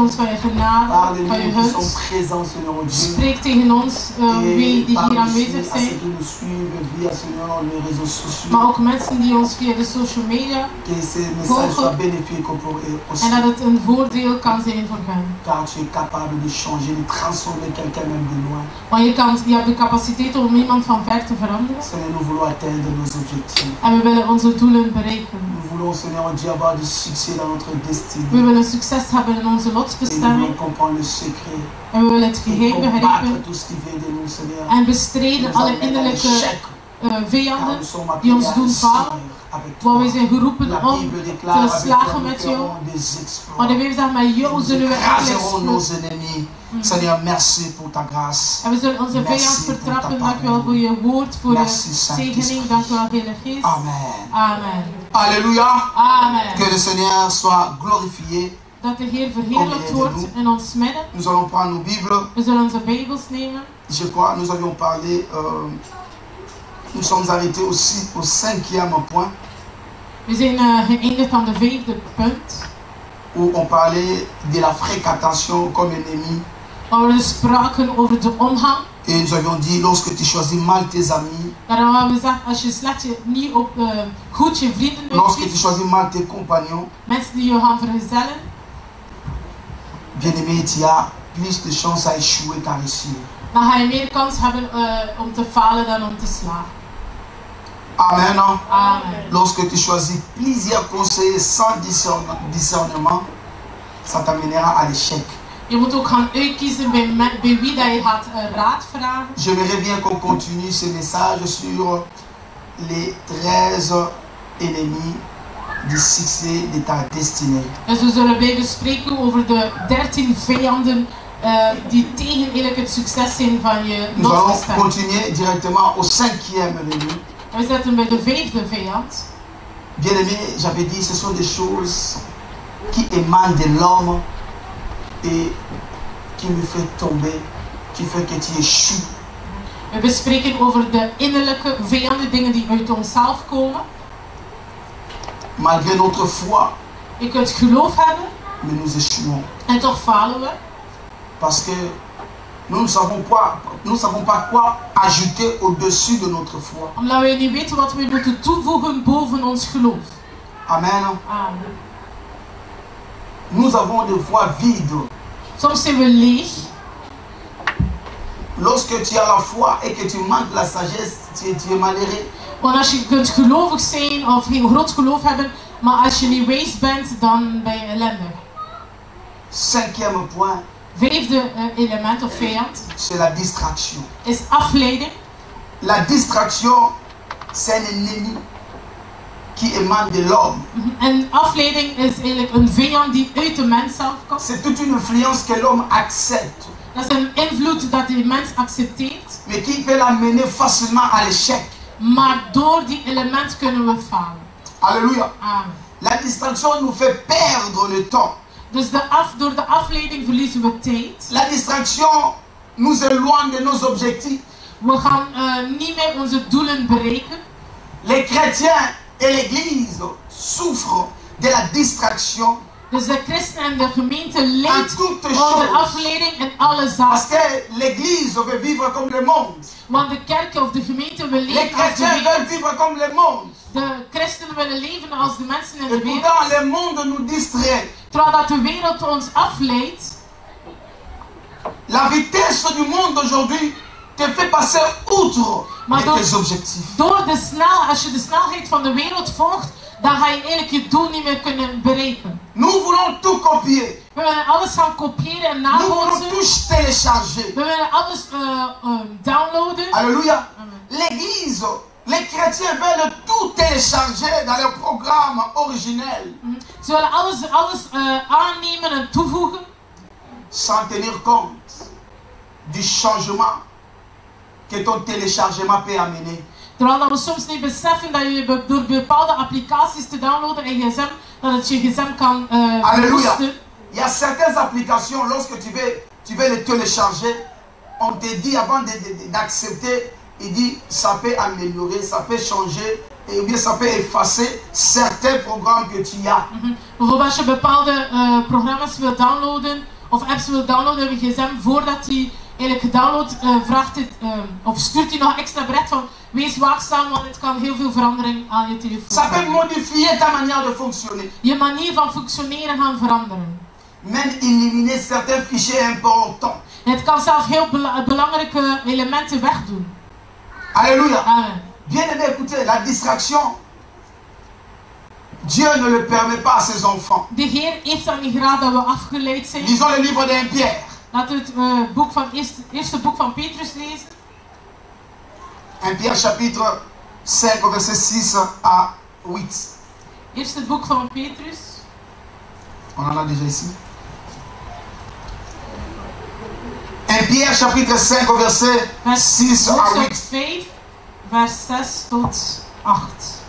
ons van je genade, van je gunst. Spreek tegen ons wie die hier aanwezig zijn. Maar ook mensen die ons via de social media volgen. En dat het een voordeel kan zijn voor hen. Want je hebt de capaciteit om iemand van ver te veranderen. En we willen onze doelen bereiken. We willen succes hebben in onze lotsbestemming. En we willen het geheim begrijpen. En bestrijden alle innerlijke vijanden die ons doen falen. Want wij zijn geroepen om te slagen met jou. Want de Bijbel zegt, met jou zullen we eigenlijk Seigneur, merci pour ta grâce. En we zullen onze vijand vertrappen. Dank u wel voor je woord, voor je zegening. Dank u wel, Heilige Geest. Amen. Amen. Alléluia. Amen. Que le Seigneur soit glorifié. Dat de Heer verheerlijkt wordt in ons midden. Nous allons prendre nos Bibles. We zullen onze Bijbels nemen. Je crois, nous avions parlé, nous sommes arrêtés aussi au 5e point. We zijn geëindigd aan de 5e punt. Où on parlait de la fréquentation comme ennemi. Waar we spraken over de omgang. Et nous avions dit, lorsque tu choisis mal tes amis. Daarom hebben we gezegd, als je slecht niet op goed je vrienden lorsque tu choisis mal tes compagnons. Mensen die je gaan vergezellen. Bien-aimé, tu as plus de chances à échouer qu'à réussir. Dan ga je meer kans hebben om te falen dan om te slagen. Amen. Amen. Lorsque tu choisis plusieurs conseillers sans discernement, ça t'amènera à l'échec. Je moet ook gaan uitkiezen bij wie dat je gaat raad vragen. J'aimerais bien qu'on continue ce message sur les 13 ennemis du succès de ta destinée. Dus we zullen blijven spreken over de 13 vijanden die tegen eigenlijk het succes zijn van je Nous allons lotsbestemming. continuer directement au 5e ennemi. We zitten bij de 5e vijand. Bien aimé, j'avais dit, ce sont des choses qui émanent de l'homme et qui me fait tomber, qui fait que tu échoues. We bespreken over de innerlijke vijanden, dingen die uit onszelf komen. Malgré notre foi, Je kunt geloof hebben, mais nous échouons. en toch falen we. Parce que nous ne savons pas quoi ajouter au-dessus de notre foi. Omdat wij niet weten wat we moeten toevoegen boven ons geloof. Amen. Amen. Nous avons des voies vides. Soms zijn we leeg. Lorsque tu as la foi et que tu manques la sagesse, tu es malheureux. Want als je kunt gelovig zijn of geen groot geloof hebben, maar als je niet wijs bent, dan ben je ellendig. 5e point. 5e element of vijand c'est la distraction. Is afleiding. La distraction, c'est un ennemi qui émane de l'homme. En afleiding is eigenlijk een vijand die uit de mens zelf komt. C'est toute une influence que l'homme accepte. Dat is een invloed dat de mens accepteert. Mais qui peut l'amener facilement à l'échec. Maar door die element kunnen we falen. Alléluia. Amen. La distraction nous fait perdre le temps. Dus door de afleiding verliezen we tijd. La distraction nous éloigne de nos objectifs. We gaan niet meer onze doelen bereiken. Les chrétiens et l'église souffrent de la distraction. Dus de christen en de gemeente lijdt onder afleiding in alle zaken. Parce que l'église veut vivre comme le monde. Want de kerk of de gemeente wil Les leven als de chrétiens veulent wereld. vivre comme le monde. De christenen willen leven als de mensen in de Et wereld. pourtant le monde nous distrait. Terwijl dat de wereld ons afleidt. La vitesse du monde aujourd'hui te fait passer outre tes objectifs. Als je de snelheid van de wereld volgt, dan ga je eigenlijk je doel niet meer kunnen bereiken. Nous voulons tout copier. We willen alles gaan kopiëren en Nous voulons nabootsen. tout télécharger. We willen alles downloaden. Alléluia. L'église, les chrétiens veulent tout télécharger dans leur programme originel. Ze willen alles aannemen en toevoegen. Sans tenir compte du changement que ton téléchargement peut amener. Terwijl dat we soms niet beseffen dat je door bepaalde applicaties te downloaden in je gsm, dat het je gsm kan Alléluia. boosten. Il y a certaines applications, lorsque tu veux les télécharger, on te dit avant d'accepter, il dit ça peut améliorer, ça peut changer, et bien ça peut effacer certains programmes que tu as. Bijvoorbeeld als je bepaalde programma's wil downloaden, of apps wil downloaden op je gsm, voordat hij eigenlijk gedownload vraagt het, of stuurt hij nog extra bericht van wees waakzaam, want het kan heel veel verandering aan je telefoon. Ça peut modifier ta manière de fonctionner. Je manier van functioneren gaan veranderen. Même éliminer certains fichiers importants. Het kan zelfs heel belangrijke elementen wegdoen. Alléluia. Amen. Bien aimé, écoutez, la distraction, Dieu ne le permet pas à ses enfants. De Heer heeft dan niet graag dat we afgeleid zijn. Lisons le livre de 1 Pierre. Laten we het boek van, eerste boek van Petrus lezen. 1 Pierre chapitre 5 verset 6 à 8. Eerste boek van Petrus. On en a déjà ici. 1 Pierre chapitre 5 verset 6 à 8. 5 vers 6 tot 8.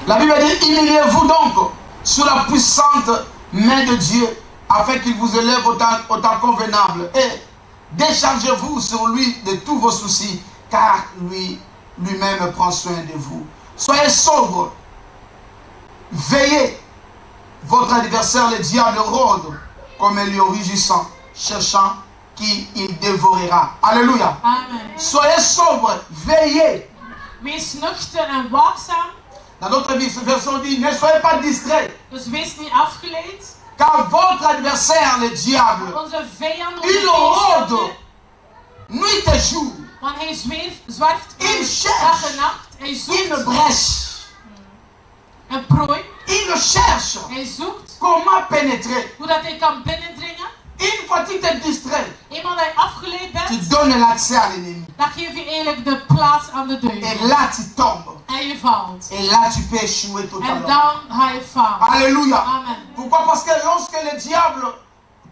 La Bible dit, humiliez-vous donc sous la puissante main de Dieu, afin qu'il vous élève au temps convenable. Et déchargez-vous sur lui de tous vos soucis, car lui-même prend soin de vous. Soyez sobres, veillez. Votre adversaire, le diable, rôde comme un lion rugissant, cherchant qui il dévorera. Alléluia. Amen. Soyez sobres, veillez. Wees nuchter en waakzaam. Dans notre version dit, ne soyez pas distraits. Dus wees niet afgeleid. Car votre adversaire, le diable, Onze vijand, il rôde nuit et jour. Want hij zwerft Il dag en cherche nacht. Hij zoekt une brèche. een prooi. Il cherche Hij zoekt comment pénétrer. hoe dat hij kan binnendringen. Une fois que tu te distrais, Eenmaal dat je afgeleid tu bent, donnes l'accès à l'ennemi. dan geef je eigenlijk de plaats aan de Et duivel. là, tu tombes. En je valt. Et là, tu peux échouer En totalement. dan ga je falen. Alléluia. Amen. Pourquoi? Parce que lorsque le diable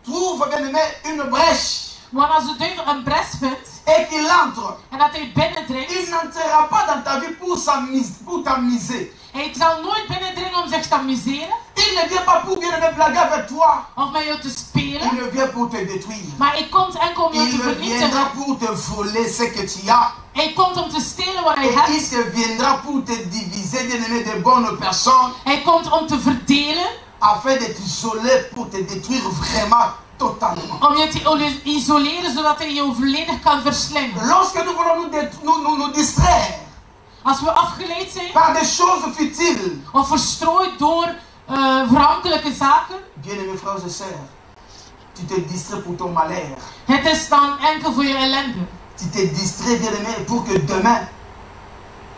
trouve, bien aimé, une brèche Want als de duivel een bres vindt et qu'il entre, en dat hij binnendringt, il n'entrera pas dans ta vie pour t'amuser. hij zal nooit binnendringen om zich te amuseren Il ne vient pas pour bien aimé blaguer avec toi. of met jou te Il spelen, ne vient pour te détruire. maar hij komt enkel om jou Il te ne viendra vernietigen. pour te voler ce que tu as. Hij komt om te stelen wat hij Et il hebt. te viendra pour te diviser, bien aimé, de bonnes personnes, Hij komt om te verdelen, afin de t'isoler pour te détruire vraiment totalement. om je te isoleren zodat hij je volledig kan verslinden. Lorsque nous voulons nous distraire Als we afgeleid zijn par des choses futiles, of verstrooid door verhankelijke zaken, bien aimés frères et sœurs, tu te distrais pour ton malheur. het is dan enkel voor je ellende. Tu te distrais, bien aimé, pour que demain,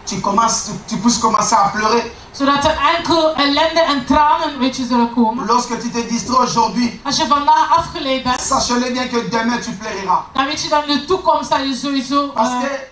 tu puisses commencer à pleurer. Zodat er enkel ellende en tranen met je zullen komen. Lorsque tu te distrais aujourd'hui, Als je vandaag afgeleid bent, sache-le bien que demain tu pleureras. dan weet je dat in de toekomst dat je sowieso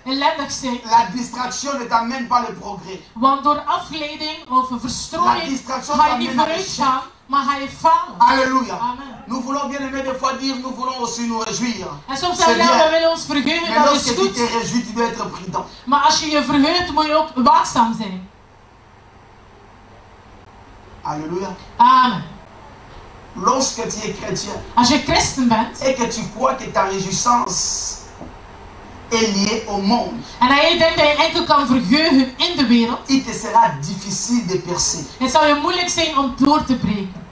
ellendig bent. La distraction ne t'amène pas le progrès. Want door afleiding of verstrooiing ga je niet vooruit gaan, maar ga je falen. Alléluia. Amen. Nous voulons bien aimer des fois dire, nous voulons aussi nous réjouir. En soms C'est zeggen we, bien. we willen ons verheugen, Mais dat is lorsque tu goed. te réjouis, tu dois être prudent. Maar als je je verheugt, moet je ook waakzaam zijn. Alléluia. Amen. Lorsque tu es chrétien Als je christen bent et que tu crois que ta réjouissance est liée au monde, en dat je denkt dat je enkel kan verheugen in de wereld, il te sera difficile de percer. het zal je moeilijk zijn om door te breken.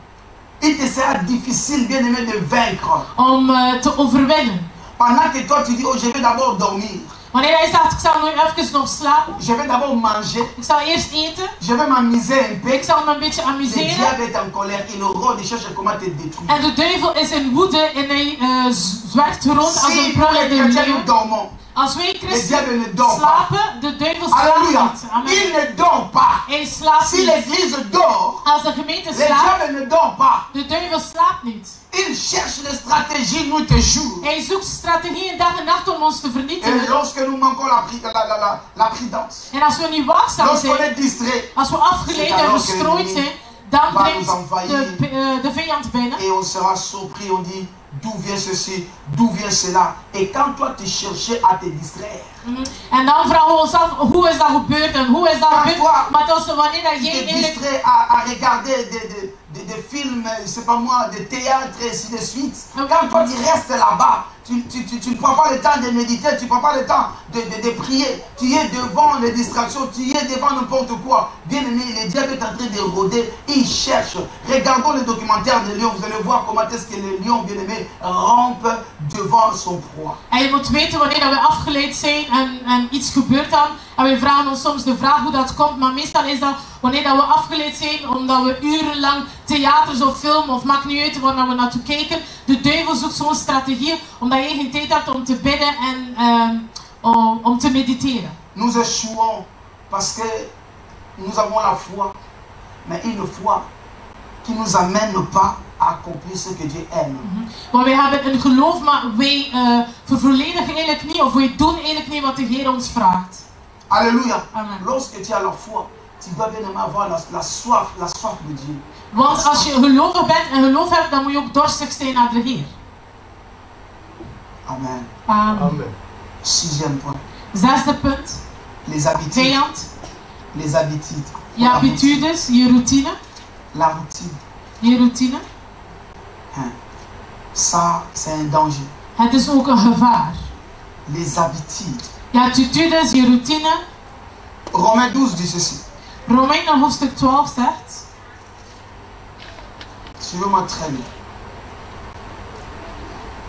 Il te sera difficile, bien aimé, de vaincre. Om te overwinnen. Pendant que toi tu dis, oh je vais d'abord dormir, Wanneer hij zegt, ik zal nu even nog slapen, je vais d'abord manger, ik zal eerst eten, je vais m'amuser un peu. ik zal me een beetje Le amuseren. diable est en colère, il rôde, il cherche comment te détruire. En de duivel is in woede en hij zwerft rond als Si een nous les brullende chrétiens leeuw. nous dormons, Als wij le diable christen ne dort pas. slapen, de duivel slaapt Alléluia. niet. Amen. Il ne dort pas. Hij slaapt Si niet. l'église dort, Als de gemeente le slaapt, diable ne dort pas. de duivel slaapt niet. Il cherche des stratégies nuit et jour. Hij zoekt strategieën dag en nacht om ons te Et vernietigen. lorsque nous manquons la prudence, En als we niet waakzaam lorsqu'on zijn, est distrait, als we afgeleid en verstrooid zijn, dan dringt de vijand binnen. et on sera surpris, on dit, d'où vient ceci, d'où vient cela. Et quand toi tu cherchais à te distraire, En dan vragen we ons af, hoe is dat gebeurd en hoe is dat gebeurd? Maar dat is wanneer dat tu jij te eigenlijk distrais à regarder des films, c'est pas moi, de théâtre et ainsi de suite. Quand toi tu restes là-bas, tu ne prends pas le temps de méditer, tu ne prends pas le temps de prier. Tu es devant les distractions, tu es devant n'importe quoi. Bien aimé, le diable est en train de rôder, il cherche. Regardons le documentaire de Lion, vous allez voir comment est-ce que le lion, bien aimé, rampe devant son proie. En je moet weten wanneer we afgeleid zijn en iets gebeurt dan. En we vragen ons soms de vraag hoe dat komt, maar meestal is dat wanneer dat we afgeleid zijn, omdat we urenlang theaters of film of maakt niet uit waar we naartoe kijken. De duivel zoekt zo'n strategie omdat je geen tijd hebt om te bidden en om te mediteren. Nous échouons parce que nous avons la foi, mais une foi qui ne nous amène pas à accomplir ce que Dieu aime. Want wij hebben een geloof, maar wij vervolledigen eigenlijk niet, of wij doen eigenlijk niet wat de Heer ons vraagt. Alléluia. Amen. Lorsque tu as la foi, tu dois bien avoir la soif de Dieu. Want als je gelovig bent en geloof hebt, dan moet je ook dorstig zijn naar de Heer. Amen. Amen. Sixième point. Zesde punt. Les habitudes. Vijand. Les habitudes. Je habitudes, je routine. La routine. Je routine. Ça, c'est un danger. Het is ook een gevaar. Les habitudes. Je habitudes, je routine. Romains 12 dit ceci. Romeinen hoofdstuk 12 zegt. Suivez-moi très bien.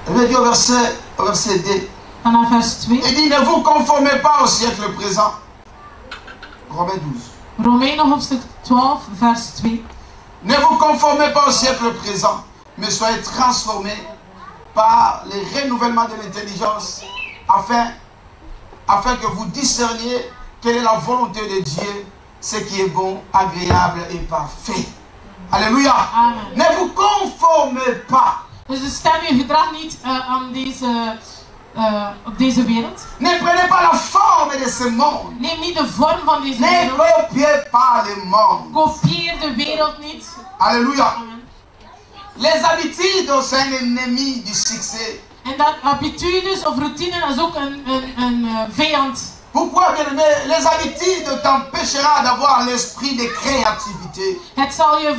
Je vais dire au verset 2. Vanaf vers 2. Il dit, ne vous conformez pas au siècle présent. Romains 12. Romeinen hoofdstuk 12 vers 2. Ne vous conformez pas au siècle présent, mais soyez transformés par le renouvellement de l'intelligence, afin que vous discerniez quelle est la volonté de Dieu, ce qui est bon, agréable et parfait. Alléluia. Amen. Ne vous conformez pas. Dus stem je gedrag niet aan op deze wereld. Ne prenez pas la forme de ce monde. Neem niet de vorm van deze Ne wereld. copiez pas le monde. Kopieer de wereld niet. Alléluia. Amen. Les habitudes sont un ennemi du succès. En dat habitudes of routine is ook een vijand. Pourquoi, bien-aimé, les habitudes t'empêchera d'avoir l'esprit de créativité. Het zal je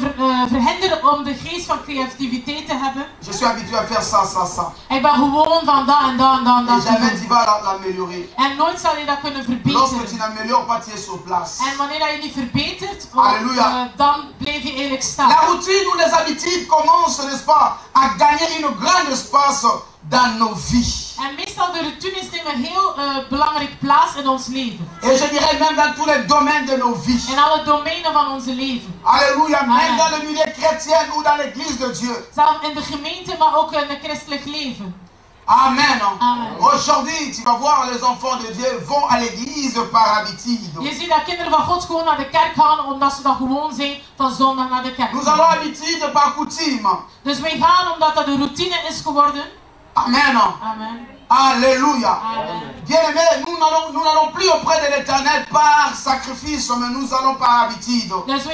verhinderen om de geest van creativiteit te hebben. Je suis habitué à faire ça, ça, ça. Ik ben gewoon van dat en dat en dat en dat Et te jamais doen. tu vas l'améliorer. En nooit zal je dat kunnen Lorsque tu verbeteren. n'améliores pas, tu es sur place. En wanneer dat je niet verbetert, Halleluja. dan blijf je eigenlijk staan. La routine ou les habitudes commencent, n'est-ce pas, à gagner une grande espace dans nos vies. En meestal de routines nemen een heel belangrijke plaats in ons leven. Et je dirais même dans tous les domaines de nos vies. In alle domeinen van onze leven. Alléluia, même Amen. dans le milieu chrétien ou dans l'église de Dieu. Zelfs in de gemeente, maar ook in het christelijk leven. Amen. Amen. Aujourd'hui, tu vas voir les enfants de Dieu vont à l'église par habitude. Je ziet dat kinderen van God gewoon naar de kerk gaan, omdat ze dat gewoon zijn van zondag naar de kerk. Nous allons habitude par coutume. Dus wij gaan omdat dat een routine is geworden. Amen. Amen. Alléluia. Amen. Bien-aimés, nous n'allons plus auprès de l'Éternel par sacrifice, mais nous allons par habitude. Dus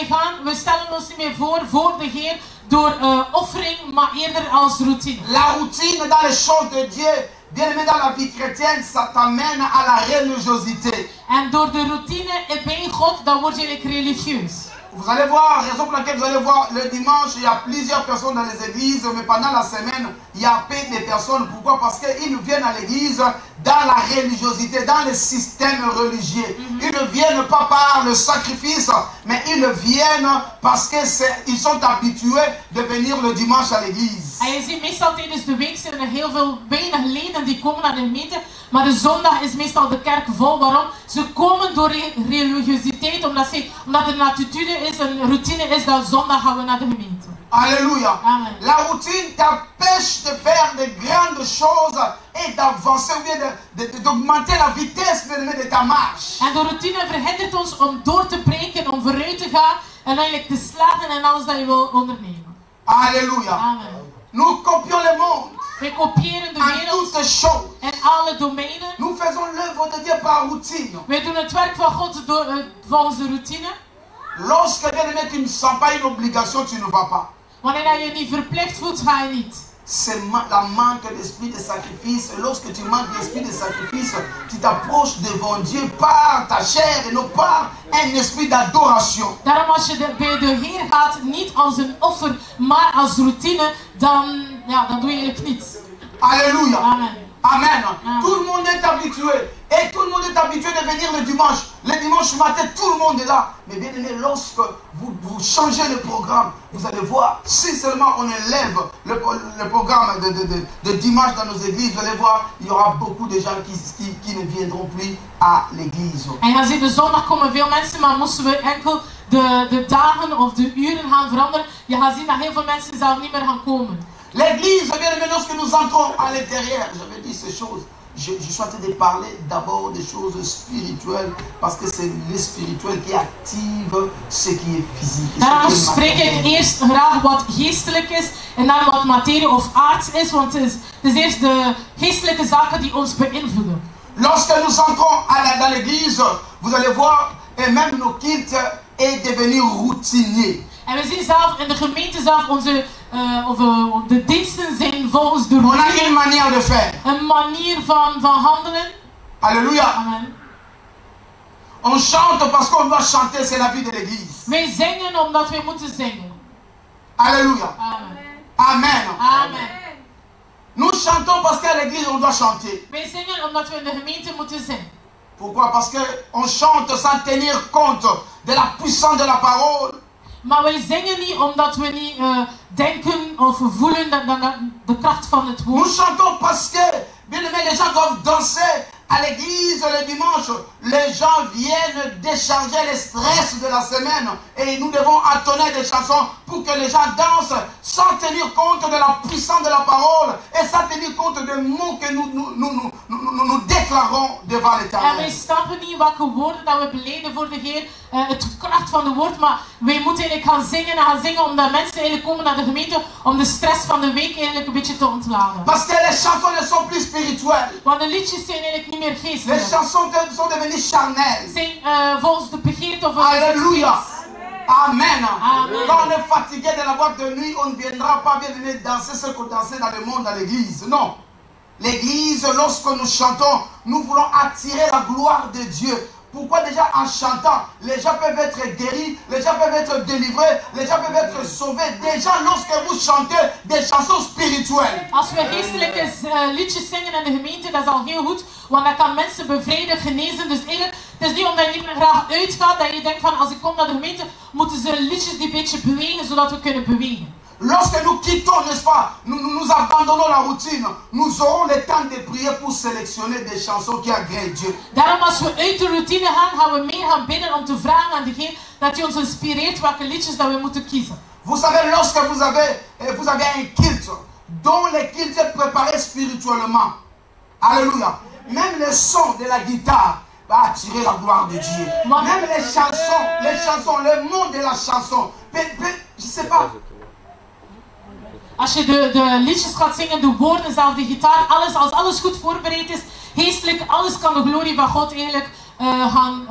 we stellen ons niet meer voor de Heer door offering, maar eerder als routine. La routine dans les choses de Dieu, bien-aimé, dans la vie chrétienne, ça t'amène à la religiosité. En door de routine bij God, dan word je eigenlijk religieus. Vous allez voir, raison pour laquelle vous allez voir, le dimanche, il y a plusieurs personnes dans les églises, mais pendant la semaine, il y a peu de personnes. Pourquoi? Parce qu'ils viennent à l'église dans la religiosité, dans le système religieux. Ils ne viennent pas par le sacrifice, mais ils viennent parce qu'ils sont habitués de venir le dimanche à l'église. En je ziet meestal tijdens de week zijn er heel veel weinig leden die komen naar de gemeente, maar de zondag is meestal de kerk vol. Waarom? Ze komen door religiositeit, omdat er een attitude is, een routine is dat zondag gaan we naar de gemeente. Alléluia. Amen. La routine t'empêche de faire de grandes choses et d'avancer, ou bien d'augmenter la vitesse de ta marche. En de routine verhindert ons om door te breken, om vooruit te gaan en eigenlijk te slagen in alles dat je wil ondernemen. Alléluia. Amen. Nous copions le monde Wij kopiëren de en wereld toutes choses. en alle domeinen. Nous faisons l'œuvre de Dieu par routine. Wij doen het werk van God volgens de routine. Lorsque bien aimé, tu ne sens pas une obligation, tu ne vas pas. Wanneer je niet verplicht voelt, ga je niet. c'est la manque d'esprit de sacrifice. Lorsque tu manques d'esprit de sacrifice, tu t'approches devant Dieu par ta chair et non par un esprit d'adoration. Daarom als je bij de Heer gaat, niet als een offer, maar als routine, dan doe je eigenlijk niets. Alléluia. Amen. Amen. Tout le monde est habitué. Et tout le monde est habitué de venir le dimanche. Le dimanche matin, tout le monde est là. Mais bien aimé, lorsque vous changez le programme, vous allez voir, si seulement on élève le programme de dimanche dans nos églises, vous allez voir, il y aura beaucoup de gens qui ne viendront plus à l'église. En je gaat zien, de zondag komen veel mensen, maar moesten we enkel de dagen of de uren gaan veranderen, je gaat zien dat heel veel mensen zelf niet meer gaan komen. L'église, bien aimé, lorsque nous entrons à l'intérieur, j'avais dit ces choses. Je suis en train de parler d'abord des choses spirituelles parce que c'est le spirituel qui active ce qui est physique. Daarom spreek ik eerst graag wat geestelijk is en dan wat materie of aards is, want het is eerst de geestelijke zaken die ons beïnvloeden. Lorsque nous entrons dans l'église, vous allez voir, et même nos cultes est devenu routinier. En we zien zelf in de gemeente zelf de diensten zijn volgens de routine. On a une manière de faire. Een manier van handelen. Alléluia. Amen. On chante parce qu'on doit chanter, c'est la vie de l'église. Wij zingen omdat wij moeten zingen. Alléluia. Amen. Amen. Amen. Nous chantons parce qu'à l'église on doit chanter. Wij zingen omdat we in de gemeente moeten zingen. Pourquoi? Parce qu'on chante sans tenir compte de la puissance de la parole. Maar wij zingen niet omdat we niet denken of voelen de kracht van het woord. Nous chantons parce que, bien aimé, les gens doivent danser à l'église le dimanche. Les gens viennent décharger le stress de la semaine et nous devons entonner des chansons pour que les gens dansent sans tenir compte de la puissance de la parole et sans tenir compte des mots que nous déclarons devant l'Éternel. En wij snappen niet welke woorden dat we beleden voor de Heer, het kracht van het woord, maar wij moeten eigenlijk gaan zingen omdat mensen eigenlijk komen naar de gemeente om de stress van de week eigenlijk een beetje te ontladen. Parce que les chansons ne sont plus spirituelles. Want de liedjes zijn eigenlijk niet meer geestelijk. Les chansons sont devenues charnelles. Zijn volgens de begeerte of Alléluia. Amen. Amen. Quand on est fatigué de la boîte de nuit, on ne viendra pas bien venir danser ce qu'on dansait dans le monde à l'église. Non. L'église, lorsque nous chantons, nous voulons attirer la gloire de Dieu. Pourquoi déjà en chantant, les gens peuvent être guéris, les gens peuvent être délivrés, les gens peuvent être sauvés. Déjà lorsque vous chantez des chansons spirituelles. Als we geestelijke liedjes zingen in de gemeente, dat is al heel goed, want dat kan mensen bevrijden, genezen. Dus eigenlijk, het is niet omdat je niet meer graag uitgaat, dat je denkt van als ik kom naar de gemeente, moeten ze liedjes die een beetje bewegen, zodat we kunnen bewegen. Lorsque nous quittons, n'est-ce pas, nous abandonnons la routine, nous aurons le temps de prier pour sélectionner des chansons qui agréent Dieu. Daarom als we uit de routine gaan we meer gaan bidden om te vragen aan degene dat hij ons inspireert welke liedjes dat we moeten kiezen. Vous savez, lorsque vous avez un culte, dont le culte est préparé spirituellement, alléluia, même le son de la guitare va attirer la gloire de Dieu. Même les chansons, le mot de la chanson, je sais pas. Als je de liedjes gaat zingen, de woorden zelf, de gitaar, als alles goed voorbereid is, geestelijk, alles kan de glorie van God eigenlijk gaan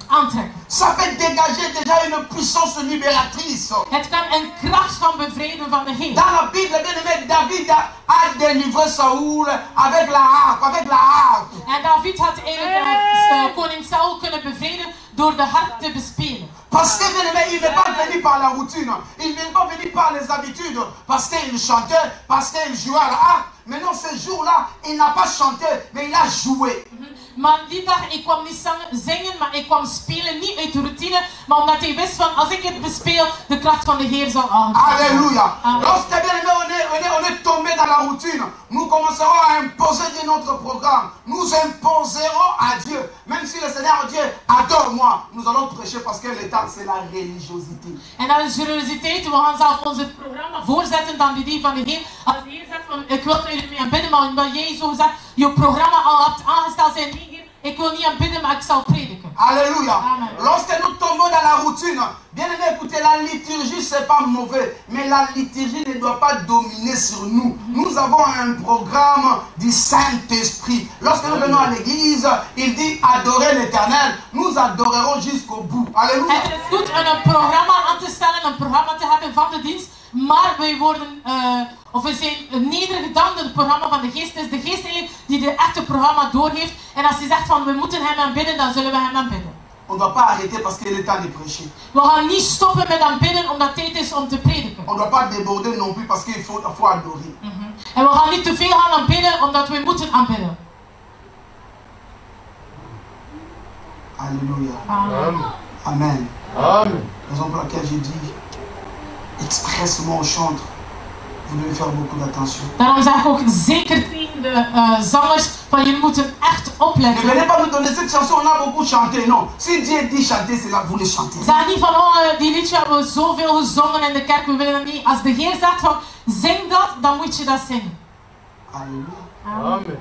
aantrekken. Ça peut dégager déjà une puissance libératrice. Het kan een kracht gaan bevrijden van de Heer. Dans la Bible, bien aimé, David a délivré Saoul avec la harpe. En David had eigenlijk koning Saul kunnen bevrijden door de harp te bespelen. Parce que bien aimé, il n'est pas venu par la routine, il n'est pas venu par les habitudes, parce qu'il chantait, parce qu'il jouait à la harpe. Maintenant, ce jour-là, il n'a pas chanté, mais il a joué. Maar die dag, ik kwam niet zingen, maar ik kwam spelen, niet uit de routine, maar omdat hij wist van, als ik het bespeel, de kracht van de Heer zal aankomen. Alléluia. Lorsque bien aimé, on est tombé dans la routine, nous commencerons à imposer notre programme. Nous imposerons à Dieu. Même si le Seigneur Dieu adore moi, nous allons prêcher parce que l'état, c'est la religiosité. En dat is religiositeit. We gaan zelf ons programma voorzetten dan die van de Heer. Als de Heer zegt van, ik wil dat jullie mee aan bidden, maar omdat jij zo zegt, je programma al hebt aangesteld zijn, nee, Heer, ik wil niet aan bidden, maar ik zal prediken. Alléluia. Amen. Lorsque nous tombons dans la routine, bien aimé, écoutez, la liturgie, c'est pas mauvais, mais la liturgie ne doit pas dominer sur nous. Nous avons un programme du Saint-Esprit. Lorsque nous venons à l'église, il dit adorer l'Éternel. Nous adorerons jusqu'au bout. Alléluia. Het is goed om een programma aan te stellen, een programma te hebben van de dienst, maar wij worden Of we zijn nederig dan het programma van de geest. Het is de geest eigenlijk die de echte programma doorgeeft. En als hij zegt van we moeten hem aanbidden, dan zullen we hem aanbidden. On ne doit pas arrêter parce qu'il est temps de prêcher. We gaan niet stoppen met aanbidden omdat het tijd is om te prediken. On ne doit pas déborder non plus parce qu'il faut adorer. En we gaan niet te veel gaan aanbidden omdat we moeten aanbidden. Alléluia. Amen. Amen. Amen. Raison pour laquelle j'ai dit expressement au chantre, vous devez faire beaucoup d'attention. Daarom zeg ik ook zeker tegen de zangers van jullie moeten echt opletten. Ne venez pas nous donner cette chanson, on a beaucoup chanté. Non, si Dieu dit chanter, c'est là vous le chantez. Zeg niet van die liedje hebben we zoveel gezongen in de kerk, we willen dat niet. Als de Heer zegt van zing dat, dan moet je dat zingen. Alléluia. Amen.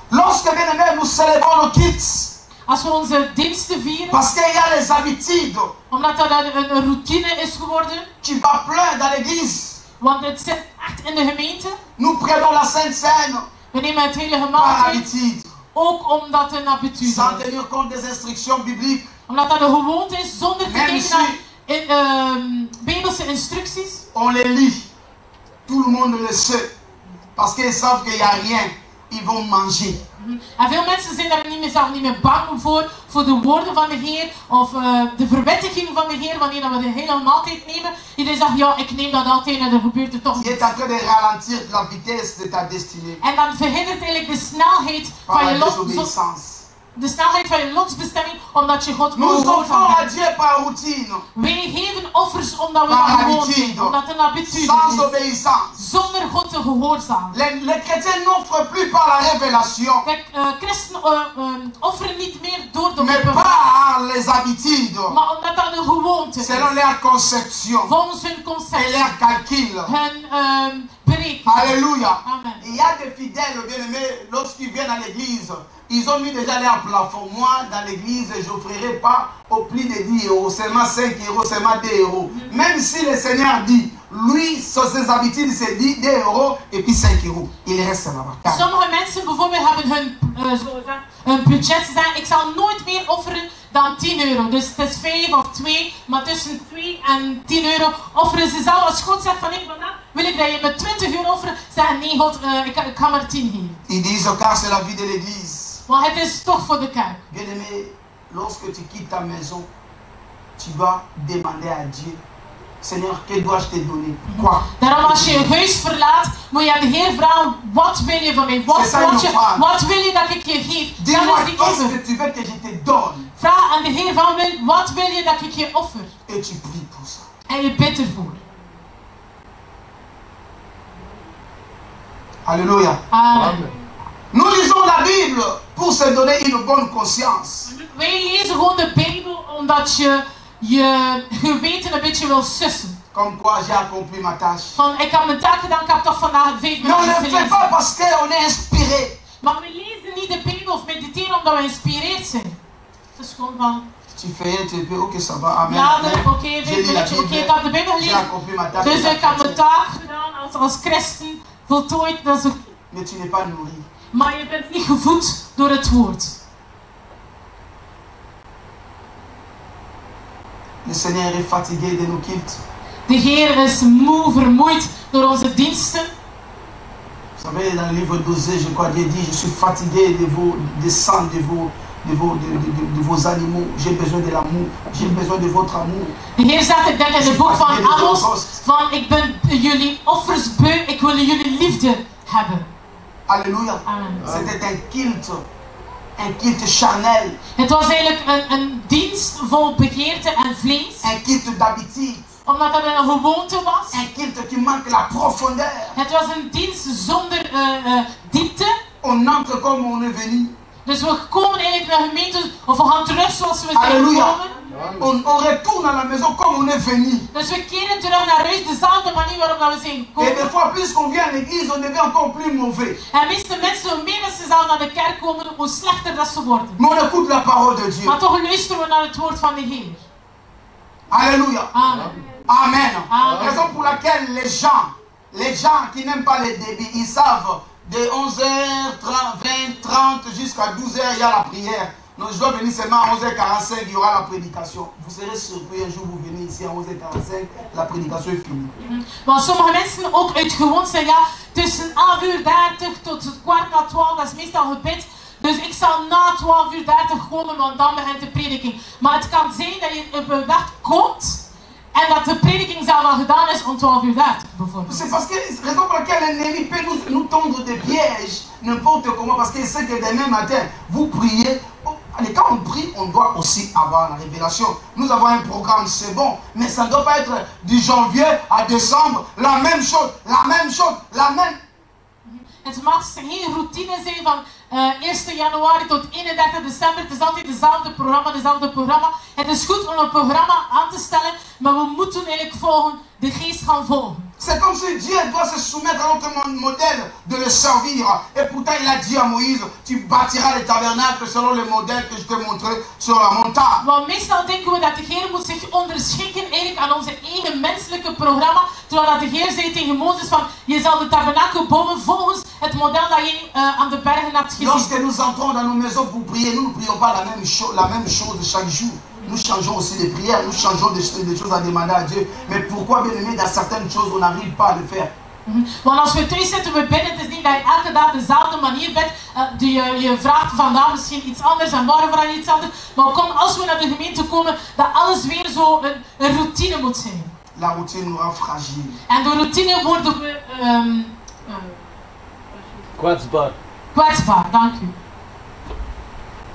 Lorsque bien aimé, nous célébrons nos cultes. Als we onze diensten vieren, Parce qu'il y a les habitudes. omdat dat een routine is geworden, Tu vas plein dans l'église. want het zit echt in de gemeente. Nous prenons la Sainte Seine We nemen het heilige par maaltijd, habitude. ook omdat het een habitude Sans is. tenir compte des instructions bibliques. Omdat dat een gewoonte is, zonder te Même kijken si naar Bijbelse instructies. on les lit, tout le monde le sait. Parce qu'ils savent qu'il n'y a rien. Ils vont manger. En veel mensen zijn daar niet meer bang voor de woorden van de Heer of de verwittiging van de Heer wanneer we de hele maaltijd nemen. Iedereen zegt ja, ik neem dat altijd en er gebeurt er toch Il niets. est en train de ralentir la vitesse de ta destinée. En dan verhindert eigenlijk de snelheid Par van la je désobéissance. de snelheid van je lotsbestemming, omdat je God Nous gehoorzaam offrons à bent. Dieu par routine. Wij geven offers omdat we Par dat gewoon habitude. zijn, omdat het een habitude Sans is. obéissance. Zonder God te gehoorzamen. Les chrétiens n'offrent plus par la révélation. Kijk, christenen offeren niet meer door de Mais openbaring, par les habitudes. maar omdat dat een gewoonte is. Selon leur conception. Volgens hun Et concept, leur calcul. hun berekening. Alléluia. Amen. Il y a des fidèles bien-aimés, lorsqu'ils viennent à l'église, ils ont mis déjà leur plafond. Moi, dans l'église, je n'offrirai pas au prix de 10 euros, seulement 5 euros, seulement 2 euros. Même si le Seigneur dit, lui, sur ses habitudes, c'est 2 euros et puis 5 euros. Il reste là-bas. Sommige mensen bijvoorbeeld hebben hun budget. Ze zeggen, ik zal nooit meer offeren dan 10 euro. Dus het is 5 of 2, maar tussen 2 en 10 euro offeren ze zelf. Als God zegt van nee, vandaag wil ik dat je met 20 euro offeren, zeggen nee God, ik ga maar 10 geven. Ils disent, car c'est la vie de l'église. Want het is toch voor de kerk. Bien-aimé, lorsque tu quittes ta maison, tu dois demander à Dieu, Seigneur, que dois-je te donner? Quoi? Daarom als je je huis verlaat, moet je aan de Heer vragen, wat wil je van mij? Wat wil je dat ik je geef? Dis-moi, qu'est-ce que tu veux que je te donne? Vraag aan de Heer van, wat wil je dat ik je offer? Et tu pries pour ça. En je bidt ervoor. Alléluia. Amen. Nous lisons la Bible pour se donner une bonne conscience. Wij lezen gewoon de Bijbel omdat je je geweten een beetje wil sussen. Comme quoi j'ai accompli ma tâche. Van, ik heb mijn taak gedaan, ik heb toch vandaag 5 Mais on minuten ne fait pas gelezen. parce qu'on est inspiré. Maar we lezen niet de Bijbel of mediteren omdat we geïnspireerd zijn. Het is gewoon van, Tu fais un peu, ok, ça va, amen. ja, amen. oké, J'ai 5 lu la minuten, oké, Bible, ik heb de Bijbel j'ai gelezen. accompli ma tâche. Dus ik heb mijn taak gedaan als christen, voltooid. Dat is ook, Mais tu n'es pas nourri. maar je bent niet gevoed door het woord. Le Seigneur est fatigué de nos cultes. De Heer is moe, vermoeid door onze diensten. Vous savez, dans le livre d'Osée, je crois, Dieu dit, je suis fatigué de vos sangs, de vos animaux. J'ai besoin de l'amour. J'ai besoin de votre amour. De Heer zegt, ik denk in het boek van Amos, van ik ben jullie offers beu, ik wil jullie liefde hebben. Alléluia. Amen. C'était un culte charnel. Het was eigenlijk een dienst vol begeerte en vlees. Un culte d'habitude. Omdat het een gewoonte was. Un culte qui manque la profondeur. Het was een dienst zonder diepte. On entre comme on est venu. Dus we komen eigenlijk naar de gemeente, of we gaan terug zoals we zijn Alléluia. gekomen. On retourne à la maison comme on est venu. Dus we keren terug naar huis, dezelfde manier waarop we zijn Et gekomen. des fois, plus qu'on vient à l'église, on devient encore plus mauvais. En meeste mensen, hoe meer ze zelf naar de kerk komen, hoe slechter dat ze worden. Mais on écoute la parole de Dieu. Maar toch luisteren we naar het woord van de Heer. Alléluia. Amen. Amen. Amen. Raison pour laquelle les gens qui n'aiment pas les débits, ils savent de 11h30, 20h30 jusqu'à 12h, il y a la prière. Non, je dois venir seulement à 11h45, il y aura la prédication. Vous serez surpris un jour, vous venez ici à 11h45, la prédication est finie. Want sommige mensen ook uit gewoonte, ja, tussen 11:30 tot 11:15, dat is meestal gebed. Dus ik zal na 12:30 komen, want dan begint de prediking. Maar het kan zijn dat je op een dag komt en dat de prediking zelf al gedaan is om 12:30 bijvoorbeeld. C'est parce que, raison pour laquelle l'ennemi peut nous tendre des pièges, n'importe comment, parce qu'il sait que demain matin, vous priez. Et quand on prie, on doit aussi avoir la révélation. Nous avons un programme, c'est bon, mais ça ne doit pas être du janvier à décembre, la même chose, la même chose, la même. Het mag geen routine zijn van 1 januari tot 31 december. Het is altijd dezelfde programma. Het is goed om een programma aan te stellen, maar we moeten eigenlijk volgen, de geest gaan volgen. C'est comme si Dieu doit se soumettre à notre modèle de le servir. Et pourtant il a dit à Moïse, tu bâtiras les tabernacles selon le modèle que je t'ai montré sur la montagne. Want meestal denken we dat de Heer moet zich onderschikken eigenlijk aan onze eigen menselijke programma. Terwijl dat de Heer zei tegen Mozes van, je zal de tabernakel bouwen volgens het model dat je aan de bergen hebt gezien. Lorsque nous entrons dans nos maisons pour prier, nous ne prions pas la même chose chaque jour. Nous changeons aussi les prières, nous changeons des choses à demander à Dieu. Mais pourquoi, bien aimé, dans certaines choses, on n'arrive pas à le faire? Want als we thuis zitten, we bidden, het is niet dat je elke dag dezelfde manier bidt. Je vraagt vandaag misschien iets anders en morgen vraag je iets anders. Maar als we naar de gemeente komen, dat alles weer zo een routine moet zijn. La routine nous rend fragile. En door routine worden we... kwetsbaar. Kwetsbaar, dank u.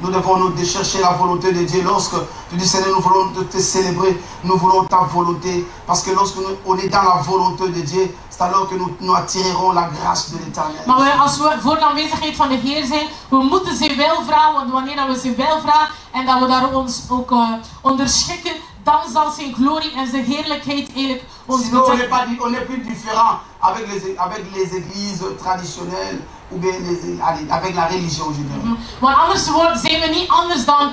Nous devons nous chercher la volonté de Dieu. Lorsque tu dis Seigneur, nous voulons te célébrer, nous voulons ta volonté. Parce que lorsque on est dans la volonté de Dieu, c'est alors que nous attirerons la grâce de l'Éternel. Maar als we voor de aanwezigheid van de Heer zijn, we moeten zijn wil vragen. Want wanneer we zijn wil vragen en dat we daar ons ook onderschikken, dan zal zijn glorie en zijn heerlijkheid eigenlijk ons betekenen. On n'est plus différent avec les églises traditionnelles ou bien avec la religion en général. Want anders zijn we niet anders dan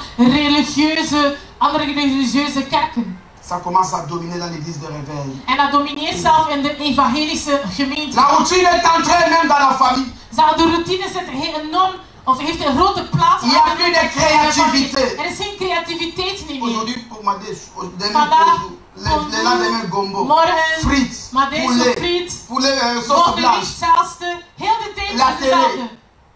andere religieuze kerken. Ça commence à dominer dans l'église de réveil. En dat domineert zelf in de evangelische gemeente. La routine est entrée même dans la famille. De routine zit enorm, of heeft een grote plaats. Il n'y a plus de créativité. Er is geen creativiteit meer. Aujourd'hui, pour le lendemain gombo, frites, poulet, sauce blanche. Heel de tijd la télé.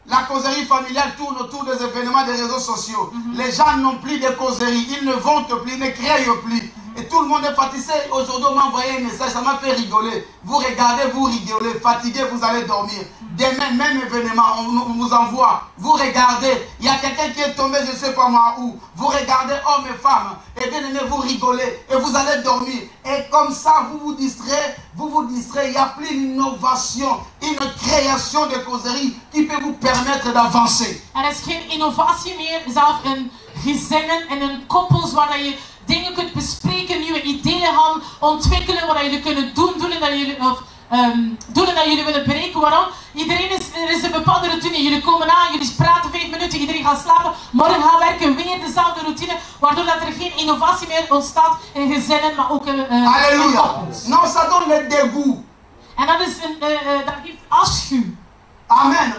La causerie familiale tourne autour des événements des réseaux sociaux. Les gens n'ont plus de causerie, ils ne vont plus, ne créent plus. Et tout le monde est fatigué. Aujourd'hui, on m'a envoyé un message, ça m'a fait rigoler. Vous regardez, vous rigolez, fatigué, vous allez dormir. Demain, même événement, on vous envoie. Vous regardez, il y a quelqu'un qui est tombé, je ne sais pas moi où. Vous regardez, hommes et femmes, et bien aimé, vous rigolez, et vous allez dormir. Et comme ça, vous vous distrayez, il n'y a plus d'innovation, une création de causerie qui peut vous permettre d'avancer. Er is geen innovatie meer, zelf in gezinnen en in koppels waar je dingen kunt bespreken, nieuwe ideeën gaan ontwikkelen, wat jullie kunnen doen, doelen dat jullie willen bereiken. Waarom? Er is een bepaalde routine. Jullie komen aan, jullie praten 5 minuten, iedereen gaat slapen. Morgen gaan werken, weer dezelfde routine, waardoor dat er geen innovatie meer ontstaat in gezinnen, maar ook in koppels. Non, ça donne le dégoût. En dat geeft afschuw. Amen.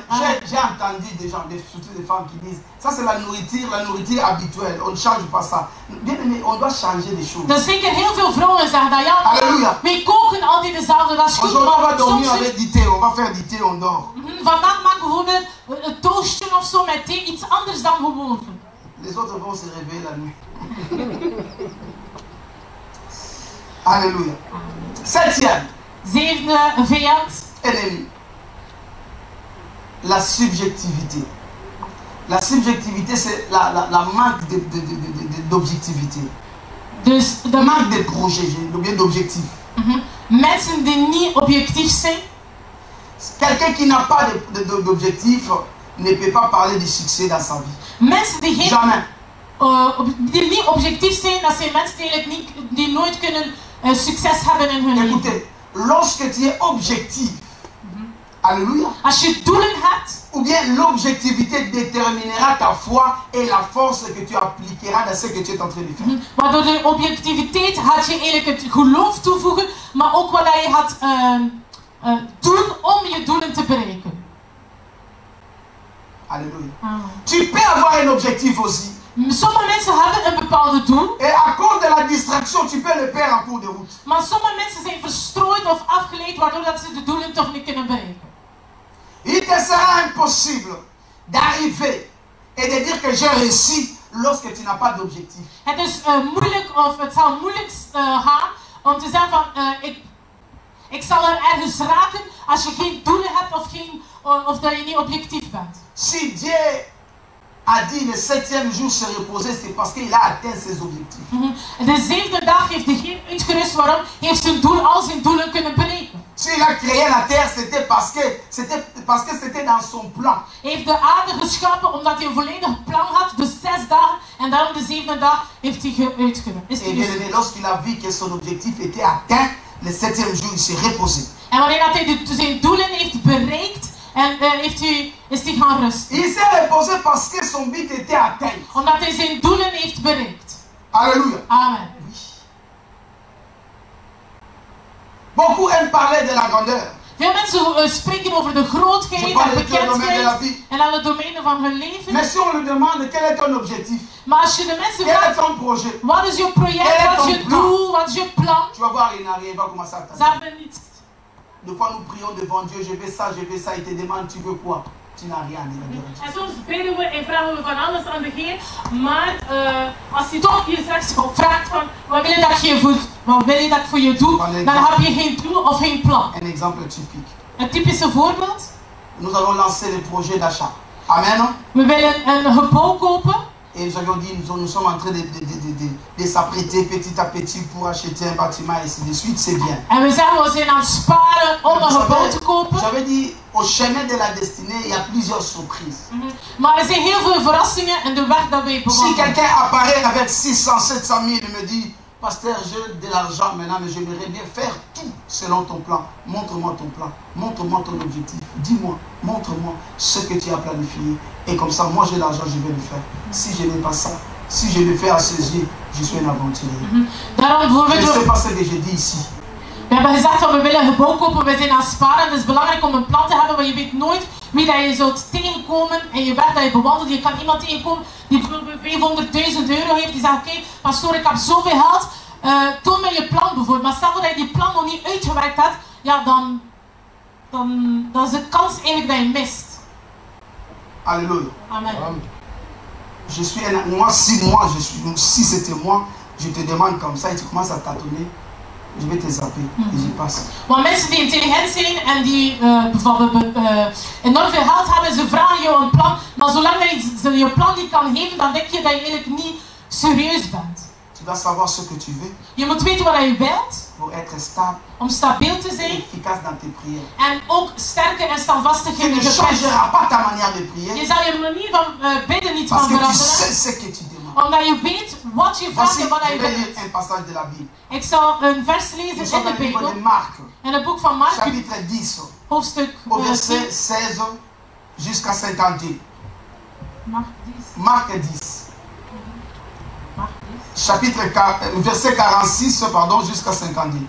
J'ai entendu des gens, surtout des femmes qui disent, ça c'est la nourriture habituelle, on ne change pas ça. Bien aimé, on doit changer des choses. Dus zeker heel veel vrouwen zeggen dat, ja, Alléluia. wij koken altijd dezelfde, dat is goed. Aujourd'hui, on va dormir avec du thé, on va faire du thé, on dort. Vandaag maken we bijvoorbeeld een toastje of zo met thee, iets anders dan gewoonlijk. Les autres vont se réveiller la nuit. Alléluia. Septième. Zevende vijand. Ennemi. La subjectivité. La subjectivité, c'est la manque d'objectivité. Dus de manque de projet, ou bien d'objectif. Mensen die niet objectief zijn. Quelqu'un qui n'a pas d'objectif ne peut pas parler de succès dans sa vie. Mensen die geen, jamais. Die niet objectief zijn, dat zijn mensen die nooit kunnen succes hebben in hun leven. Écoutez, lorsque tu es objectif, alléluia. Als je doelen hebt, ou bien l'objectivité déterminera ta foi et la force que tu appliqueras dans ce que tu es en train de faire. Waardoor de objectiviteit gaat je eigenlijk het geloof toevoegen, maar ook wat je gaat doen om je doelen te bereiken. Alléluia. Tu peux avoir un objectif aussi. Sommige mensen hebben een bepaalde doel. Et à cause de la distraction, tu peux le perdre en cours de route. Maar sommige mensen zijn verstrooid of afgeleid, waardoor dat ze de doelen toch niet kunnen bereiken. Il te sera impossible d'arriver et de dire que j'ai réussi lorsque tu n'as pas d'objectif. Het is moeilijk, of het zal moeilijk gaan om te zeggen van ik zal er ergens raken als je geen doelen hebt of dat je niet objectief bent. Si Dieu a dit le 7e jour se reposer, c'est parce qu'il a atteint ses objectifs. De 7e dag heeft de Heer uitgerust. Waarom? Hij heeft al zijn doelen kunnen bereiken. S'il a créé la terre, c'était parce que c'était dans son plan. Hij heeft de aarde geschapen omdat hij een volledig plan had, dus 6 dagen, en daarom de 7e dag heeft hij uitgerust. Et bien aimé, lorsqu'il a vu que son objectif était atteint, le 7e jour, il s'est reposé. En wanneer hij zijn doelen heeft bereikt, en is hij gaan rusten. Il s'est reposé parce que son but était atteint. Omdat hij zijn doelen heeft bereikt. Alléluia. Amen. Oui. Beaucoup aiment parler de la grandeur. Veel mensen spreken over de grootheid en bekendheid en alle domeinen van hun leven. Mais si on lui demande quel est ton objectif, maar als je de mensen quel est vraagt, ton projet, wat is je project, wat is je doel, wat is je plan, tu vas voir, il n'a rien, il va commencer à ze hebben niets. Des fois, nous prions devant Dieu, je veux ça, il te demande, tu veux quoi? Tu n'as rien à dire. En soms bidden we en vragen we van alles aan de Heer, maar als hij toch je vraagt van, wat wil je dat je voelt, wat wil je dat ik voor je doe, dan heb je geen doel of geen plan. Un exemple typique. Een typische voorbeeld. Nous allons lancer le projet d'achat. Amen. We willen een gebouw kopen. Et nous avions dit, nous sommes en train de s'apprêter petit à petit pour acheter un bâtiment et ainsi de suite, c'est bien. En we zeggen, we zijn aan het sparen om een gebouw te kopen. J'avais dit, au chemin de la destinée, il y a plusieurs surprises. Maar er zijn heel veel verrassingen in de weg dat wij bewandelen. Si quelqu'un apparaît avec 600, 700 000 et me dit, pasteur, j'ai de l'argent maintenant, mais j'aimerais bien faire tout selon ton plan. Montre-moi ton plan, montre-moi ton objectif. Dis-moi, montre-moi ce que tu as planifié. Et comme ça, moi j'ai l'argent, je vais le faire. Si je n'ai pas ça, si je le fais à ses yeux, je suis un aventurier. Je ne sais pas ce que je dis ici. We hebben gezegd dat we willen een gebouw kopen, we zijn aan het sparen. Het is belangrijk om een plan te hebben, want je weet nooit wie dat je zult tegenkomen in je weg dat je bewandelt. Je kan iemand tegenkomen die bijvoorbeeld €500.000 heeft, die zegt oké, pastoor, ik heb zoveel geld, toon mij je plan bijvoorbeeld. Maar stel dat je die plan nog niet uitgewerkt hebt, ja, dan is de kans eigenlijk dat je mist. Alléluia. Amen. Je suis si c'était moi, je te demande comme ça et tu commences à tâtonner. Je vais te zapper et j'y passe. Want mensen die intelligent zijn en die bijvoorbeeld enorm veel geld hebben, ze vragen jou een plan, maar zolang je je plan niet kan geven, dan denk je dat je eigenlijk niet serieus bent. Tu dois savoir ce que tu veux. Je moet weten wat je wilt. Pour être stable. Om stabiel te zijn. Efficace dans tes prières. En ook sterker en standvastig in je gebed. Tu ne changeras pas ta manière de prier. Je zal je manier van bidden niet van veranderen. Parce que tu sais ce que tu demandes. Omdat je weet wat je vraagt en wat je wilt. Un passage de la Bible. Ik zal een vers lezen in de Bijbel. In het boek van Mark. Chapitre 10. Hoofdstuk verset 16 jusqu'à 51. Marc 10. Chapitre 4, verset 46, pardon, jusqu'à 52.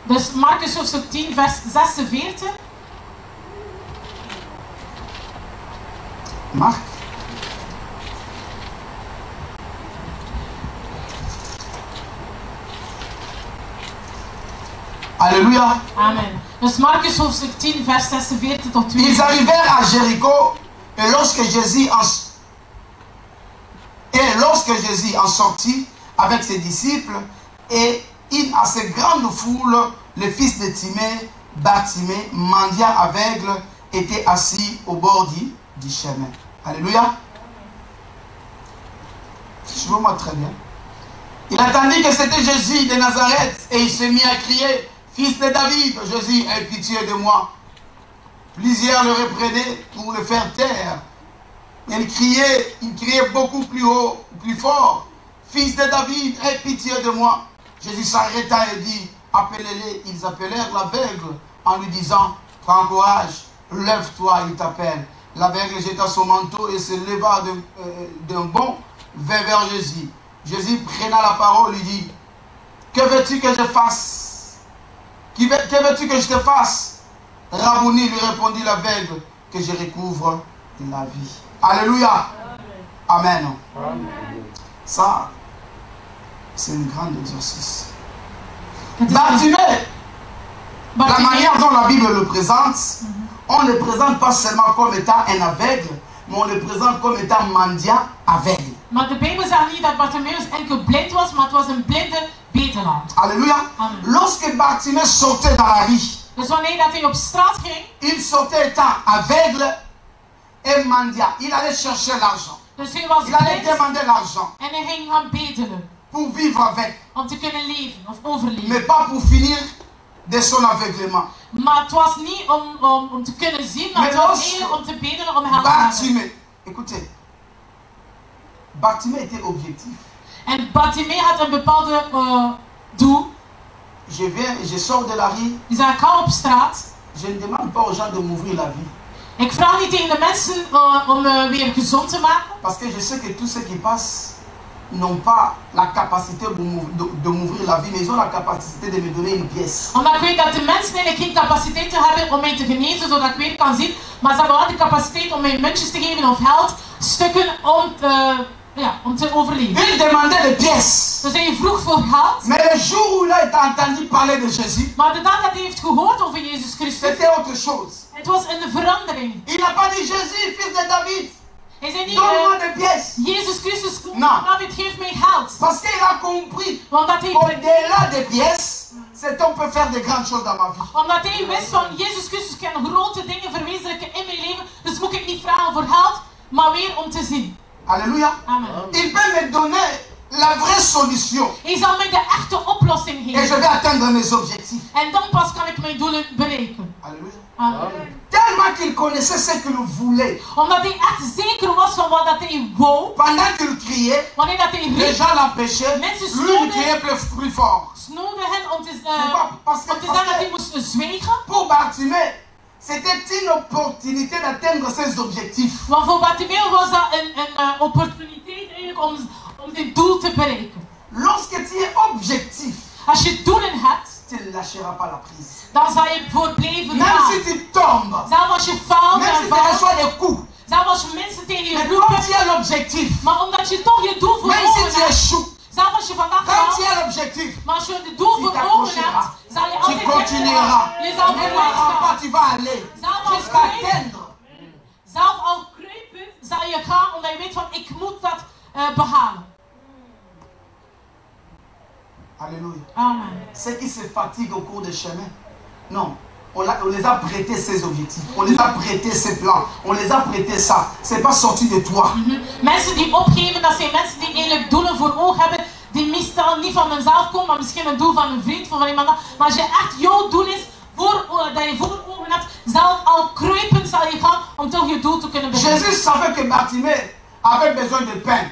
Dus Marcus hoofdstuk 10, vers 46. Marc. Alléluia. Amen. Dus Marcus hoofdstuk 10, vers 46 tot 2. Ils arrivèrent à Jéricho et lorsque Jésus en sortit avec ses disciples et une assez grande foule, le fils de Timée, Bartimée, mendiant aveugle, était assis au bord du chemin. Alléluia. Suivez-moi très bien. Il attendit que c'était Jésus de Nazareth et il se mit à crier, fils de David, Jésus, aie pitié de moi. Plusieurs le reprenaient pour le faire taire. Il criait beaucoup plus haut, plus fort. Fils de David, aie pitié de moi. Jésus s'arrêta et dit, appelez-les. Ils appelèrent l'aveugle en lui disant, prends courage, lève-toi, il t'appelle. L'aveugle jeta son manteau et se leva d'un bond vers Jésus. Jésus prenant la parole, lui dit, que veux-tu que je fasse? Que veux-tu que je te fasse? Rabouni, lui répondit l'aveugle, que je recouvre la vie. Alléluia. Amen. Ça, c'est un grand exercice. Bartimée, la manière dont la Bible le présente, on ne le présente pas seulement comme étant un aveugle, mais on le présente comme étant mendiant aveugle. Maar de Bijbel zegt niet dat Bartimaeus enkel blind was, maar het was een blinde bedelaar. Alléluia. Lorsque Bartimée sortait dans la rue, dus wanneer dat hij op straat ging, il sortait étant aveugle et mendiant. Il allait chercher l'argent. Dus hij was il allait demander l'argent. En hij ging gaan bedelen. Pour vivre avec. Om te kunnen leven of overleven. Mais pas pour finir de son aveuglement. Maar het was niet om te kunnen zien, maar het was eerder om te bedelen om help te Bartimée, écoutez. Bartimée était objectif. En Bartimée had een bepaalde doel. Je sors de la rue. Die zei, ik ga op straat. Je ne demande pas aux gens de m'ouvrir la vie. Ik vraag niet tegen de mensen om weer gezond te maken. Parce que je sais que tous ceux qui passent n'ont pas la capacité de m'ouvrir la vie, mais ils ont la capacité de me donner une pièce. Omdat ik weet dat de mensen eigenlijk geen capaciteit hebben om mij te genezen, zodat ik weer kan zien. Maar ze hebben wel de capaciteit om mij muntjes te geven of geld, stukken om te overleven. Il demandait des pièces. Dus hij vroeg voor geld. Mais le jour où il a entendu parler de Jésus, maar de dag dat hij heeft gehoord over Jezus Christus, c'était autre chose. Het was een verandering. Il n'a pas dit Jésus, fils de David. Hij zei niet, donne-moi des pièces. Jezus Christus, David, geef mij geld. Parce qu'il a compris qu'au-delà des pièces, c'est on peut faire de grandes choses dans ma vie. Omdat hij wist van Jezus Christus kan grote dingen verwezenlijken in mijn leven. Dus moet ik niet vragen voor geld, maar weer om te zien. Alléluia. Amen. Il peut me donner la vraie solution. Hij zal mij de echte oplossing geven. Et je vais atteindre mes objectifs. En dan pas kan ik mijn doelen bereiken. Alléluia. Amen. Tellement qu'il connaissait ce qu'il voulait. Omdat hij echt zeker was van wat dat hij wou. Pendant qu'il criait, wanneer dat hij riep, les gens l'empêchaient. Lui, il criait plus fort. Snoerden hen om te zeggen dat hij moest zwijgen. Pour Bartimée, c'était une opportunité d'atteindre ses objectifs. Want voor Bartimaeus was dat een opportuniteit eigenlijk om dit doel te bereiken. Lorsque tu es objectif, als je doelen hebt, tu ne lâcheras pas la prise. Dan zal je voor blijven gaan. Même si tu tombes, zelfs als je faalt, même si tu reçois des coups, zelfs als je mensen tegen je roepen, quand tu as l'objectif, maar omdat je toch je doel voor même si tu échoues, zelfs als je vandaag quand tu as l'objectif, maar als je het doel voor ogen hebt, zal je altijd continueras. Je zal vooruit tu vas aller jusqu'à atteindre. Zelf al kruipend zal je gaan omdat je weet van ik moet dat behalen. Alléluia. Amen. Ceux qui se fatiguent au cours des chemins, non. On les a prêtés ces objectifs, on les a prêtés ces plans, on les a prêtés ça. C'est pas sorti de toi. Mensen die opgeven, dat zijn mensen die eigenlijk doelen voor ogen hebben, die meestal niet van hunzelf komen, maar misschien een doel van een vriend, van iemand anders. Maar als je echt jouw doel is, dat je voor ogen hebt, zelf al kruipend zal je gaan om toch je doel te kunnen bereiken. Jésus savait que Bartimée avait besoin de pain.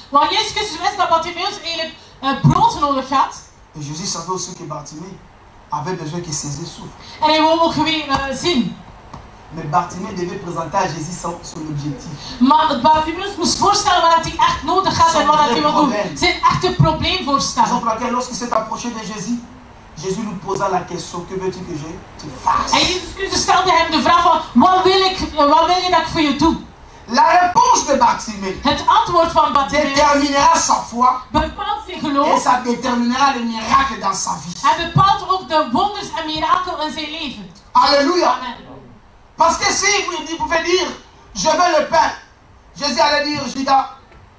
Want Jezus Christus wist dat Bartimaeus eigenlijk brood nodig had. Et Jésus savait aussi que Bartimée avait besoin que ses yeux s'ouvrent. En hij wou ook weer zien. Mais Bartimée devait présenter à Jésus son objectif. Maar Bartimaeus moest voorstellen wat hij echt nodig had en wat hij wil doen. Zijn echte probleem voorstellen. Par exemple, lorsqu'il s'est approché de Jésus, Jésus lui posa la question, que veux-tu que je te fasse? En Jezus Christus stelde hem de vraag van, wat wil je dat ik voor je doe? La réponse de Bartimée het antwoord van Bartimaeus déterminera sa foi bepaalt zijn geloof. Et ça déterminera les miracles dans sa vie. Hij bepaalt ook de wonders en mirakelen in zijn leven. Alléluia. Amen. Parce que si il pouvait dire, je veux le pain, Jésus allait dire, Judas,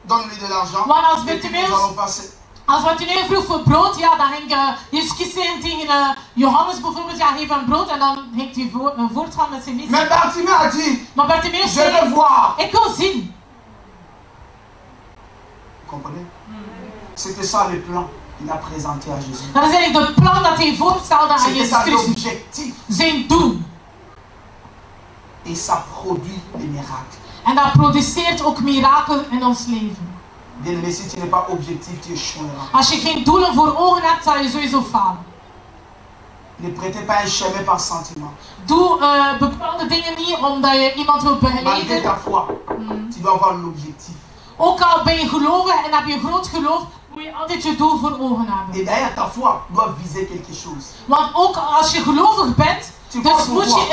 donne-lui de l'argent. Et puis nous allons passer. Als Bartimaeus vroeg voor brood, ja, dan ging Jezus Christus tegen Johannes bijvoorbeeld, ja, geef hem brood en dan ging hij voortgaan met zijn missie. Mais Bartimaeus a dit, maar Bartimaeus je veux voir. Ik wil zien. Vous comprenez? C'était ça le plan qu'il a présenté à Jésus. Dat is eigenlijk het plan dat hij voorstelde aan Jezus Christus. Zijn doel. Et ça produit des miracles. En dat produceert ook mirakelen in ons leven. Bien-aimé, si tu n'es pas objectif, tu échoueras. Als je geen doelen voor ogen hebt, zal je sowieso falen. Ne prêtez pas un chemin par sentiment. Doe bepaalde dingen niet omdat je iemand wilt begeleiden. Malgré ta foi, tu dois avoir l'objectif. Ook al ben je gelovig en heb je groot geloof, moet je altijd je doel voor ogen hebben. Et derrière ta foi doit viser quelque chose. Want ook als je gelovig bent, Tu crois pourquoi?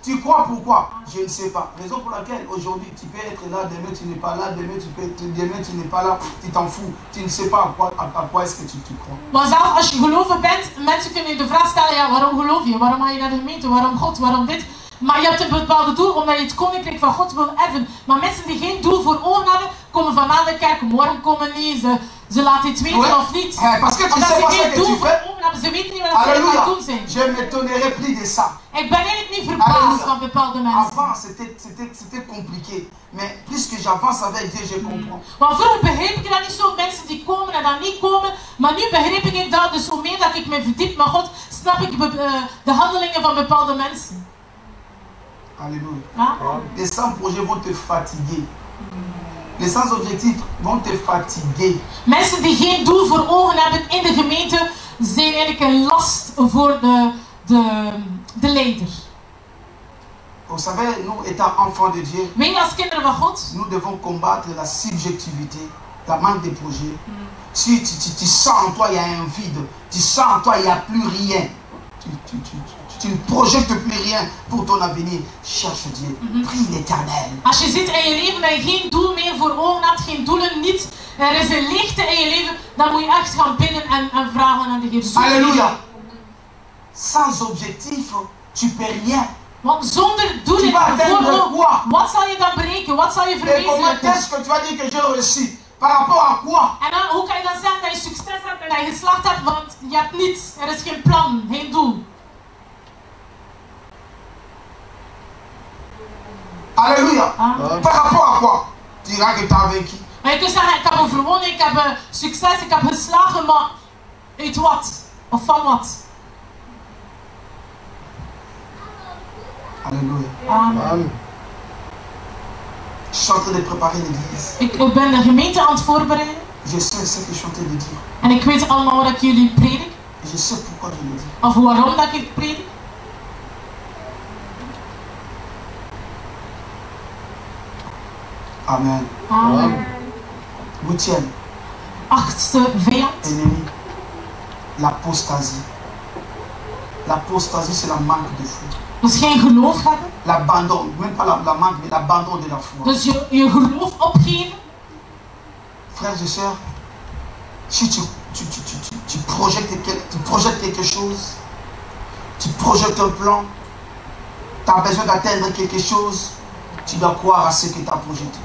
Tu crois pourquoi? Je ne sais pas. Raison pour laquelle aujourd'hui tu peux être là, demain tu n'es pas là, demain tu n'es pas là, tu t'en fous. Tu ne sais pas à quoi est-ce que tu crois. Maar zelfs als je gelovig bent, mensen kunnen je de vraag stellen, ja, waarom geloof je? Waarom ga je naar de gemeente? Waarom God? Waarom dit? Maar je hebt een bepaald doel omdat je het koninkrijk van God wil erven. Maar mensen die geen doel voor ogen hebben, komen vandaag de kerk, morgen komen niet. Ze laten het weten of niet. Parce que tu sais pas ce que tu fais. Ze weten niet wat ze aan het doen zijn. Je m'étonnerais plus de ça. Ik ben eigenlijk niet verbaasd van bepaalde mensen. Avant c'était compliqué. Mais plus que j'avance avec Dieu, je comprends. Want vroeger begreep ik dat niet zo. Mensen die komen en dan niet komen. Maar nu begreep ik dat. Dus hoe meer dat ik me verdiep met God, snap ik de handelingen van bepaalde mensen. Alléluia. Ah. Les 100 projets vont te fatiguer. Les 100 objectifs vont te fatiguer. Mensen die geen doel voor ogen hebben in de gemeente zijn eigenlijk een last voor de leider. Vous savez, nous étant enfants de Dieu, weet je, als kinderen van God, nous devons combattre la subjectivité, la manque de projets. Si tu sens en toi il y a un vide, tu sens en toi il n'y a plus rien, tu ne projettes plus rien pour ton avenir. Cherche Dieu, prie l'Éternel. Als je zit in je leven dat je geen doel meer voor ogen hebt, geen doelen, niets, er is een leegte in je leven, dan moet je echt gaan bidden en vragen aan de Heer. Alléluia. Sans objectif, tu peux rien. Want zonder doelen, wat zal je dan bereiken? Wat zal je verwezenlijken? Comment est-ce que tu vas dire que j'ai réussi? Par rapport à quoi? En dan, hoe kan je dan zeggen dat je succes hebt en dat je geslaagd hebt? Want je hebt niets. Er is geen plan, geen doel. Alléluia. Par rapport à quoi? Tu diras que tu as vaincu. Maar je kunt zeggen, ik heb overwonnen, ik heb succes, ik heb geslagen, maar uit wat? Of van wat? Alléluia. Amen. Je suis en train de préparer l'église. Ik ben de gemeente aan het voorbereiden. Je sais ce que je suis en train de dire. En ik weet allemaal wat ik jullie predik. Je sais pourquoi je le dis. Of waarom dat ik predik. Amen. Amen. Huitième. Achtste vijand. Ennemi. L'apostasie. L'apostasie, c'est la manque de foi. Dus geen geloof hebben. L'abandon, même pas la manque, mais l'abandon de la foi. Dus je geloof opgeven. Frères et sœurs, si tu projettes quelque chose, tu projettes un plan, tu as besoin d'atteindre quelque chose, tu dois croire à ce que tu as projeté.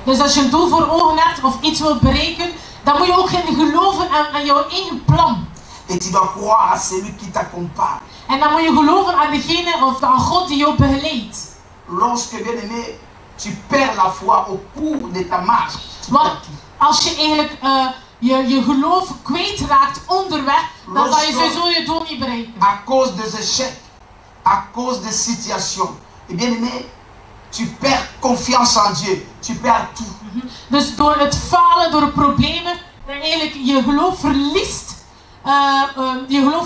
Dus als je een doel voor ogen hebt of iets wilt bereiken, dan moet je ook gaan geloven aan jouw eigen plan. Et tu dois croire à celui qui t'accompagne. En dan moet je geloven aan degene of aan God die jou begeleidt. Lorsque, bien aimé, tu perds la foi au cours de ta marche. Want als je eigenlijk je geloof kwijtraakt onderweg, dan zal je sowieso je doel niet bereiken. À cause des échecs, à cause des situations. Et bien aimé, tu perds confiance en Dieu. Tu perds tout. Dus door het falen, door problemen, eigenlijk je geloof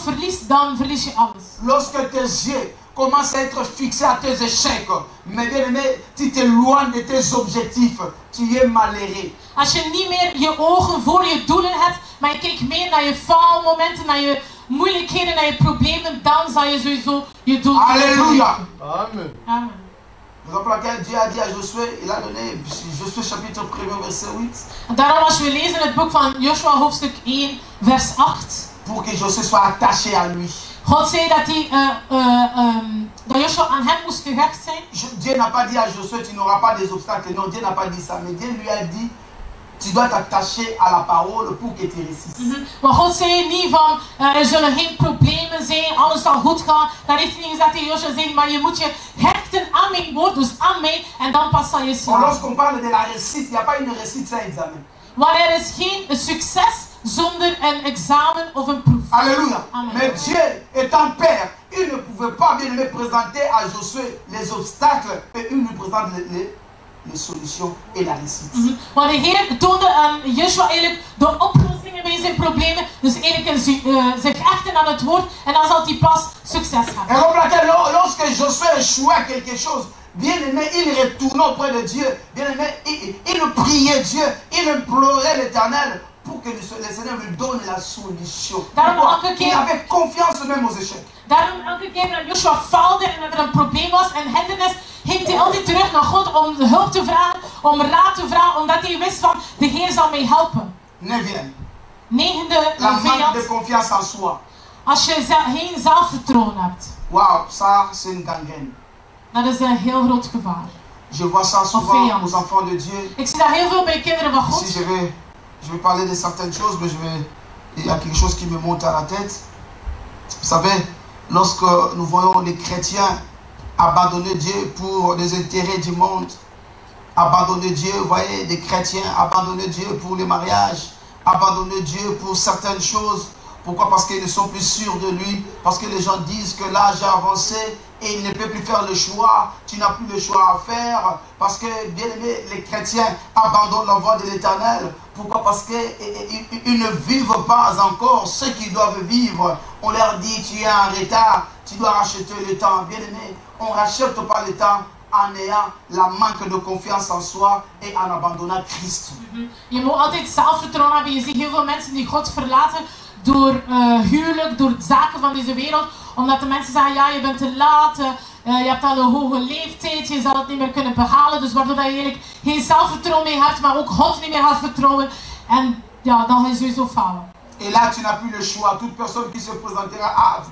verliest, dan verlies je alles. Lorsque tes yeux commencent à être fixés à tes échecs, mais bien aimé, tu t'éloignes de tes objectifs, tu es malheureux. Als je niet meer je ogen voor je doelen hebt, maar je kijkt meer naar je faalmomenten, naar je moeilijkheden, naar je problemen, dan zal je sowieso je doel Alléluia. Amen. Amen. Vous rappelez laquelle Dieu a dit à Josué, il a donné Josué chapitre 1 verset 8. Daarom als we lezen het boek van Joshua hoofdstuk 1 vers 8. Pour que Josué soit attaché à lui. God zei dat Joshua aan hem moest gehecht zijn. Dieu n'a pas dit à Josué, tu n'auras pas des obstacles. Non, Dieu n'a pas dit ça. Mais Dieu lui a dit, tu dois t'attacher à la parole pour que tu réussisses. Maar God zei niet van, er zullen geen problemen zijn, alles zal goed gaan. Daar heeft hij niet gezegd tegen Joshua, zei, maar je moet je hechten aan mijn woord, dus aan mij, en dan pas zal je slagen. Lorsqu'on parle de la réussite, il n'y a pas une réussite sans examen. Maar er is geen succes zonder een examen of een proef. Alléluia. Amen. Mais Dieu étant Père, il ne pouvait pas bien me présenter à Josué les obstacles, et il nous présente les solutions et la réussite. Want de Heer toonde aan Joshua eigenlijk de oplossingen bij zijn problemen. Dus eigenlijk zich hechten aan het woord en dan zal hij pas succes hebben. Et donc lorsque Josué échouait quelque chose, bien aimé, il retournait auprès de Dieu. Bien aimé, il priait Dieu, il implorait l'Éternel pour que le Seigneur lui donne la solution. Il avait confiance même aux échecs. Daarom elke keer dat Joshua faalde en dat er een probleem was en hindernis, ging hij altijd terug naar God om hulp te vragen, om raad te vragen, omdat hij wist van de Heer zal mij helpen. Negende manque de confiance en soi. Als je geen zelfvertrouwen hebt. Wow, ça c'est une gangrène. Dat is een heel groot gevaar. Je vois ça souvent aux enfants de Dieu. Ik zie dat heel veel bij kinderen van God. Ici, je vais parler de certaines choses, mais il y a quelque chose qui me monte à la tête. Vous savez, lorsque nous voyons les chrétiens abandonner Dieu pour les intérêts du monde, abandonner Dieu, vous voyez, des chrétiens abandonner Dieu pour les mariages, abandonner Dieu pour certaines choses. Pourquoi? Parce qu'ils ne sont plus sûrs de lui, parce que les gens disent que l'âge a avancé et il ne peut plus faire le choix, tu n'as plus le choix à faire, parce que, bien aimé, les chrétiens abandonnent la voie de l'Éternel. Pourquoi? Parce qu'ils ne vivent pas encore ce qu'ils doivent vivre. On leur dit, tu es en retard, tu dois racheter le temps. Bien aimé, on ne rachète pas le temps en ayant la manque de confiance en soi et en abandonnant Christ. Je moet altijd zelfvertrouwen hebben. Je ziet heel veel mensen die God verlaten door huwelijk, door zaken van deze wereld. Omdat de mensen zeggen, ja, je bent te laat, je hebt al een hoge leeftijd, je zal het niet meer kunnen behalen. Dus waardoor dat je eigenlijk geen zelfvertrouwen meer hebt, maar ook God niet meer gaat vertrouwen. En ja, dan ga je sowieso falen. Et là, tu n'as plus le choix. Toute personne qui se présentera, ah,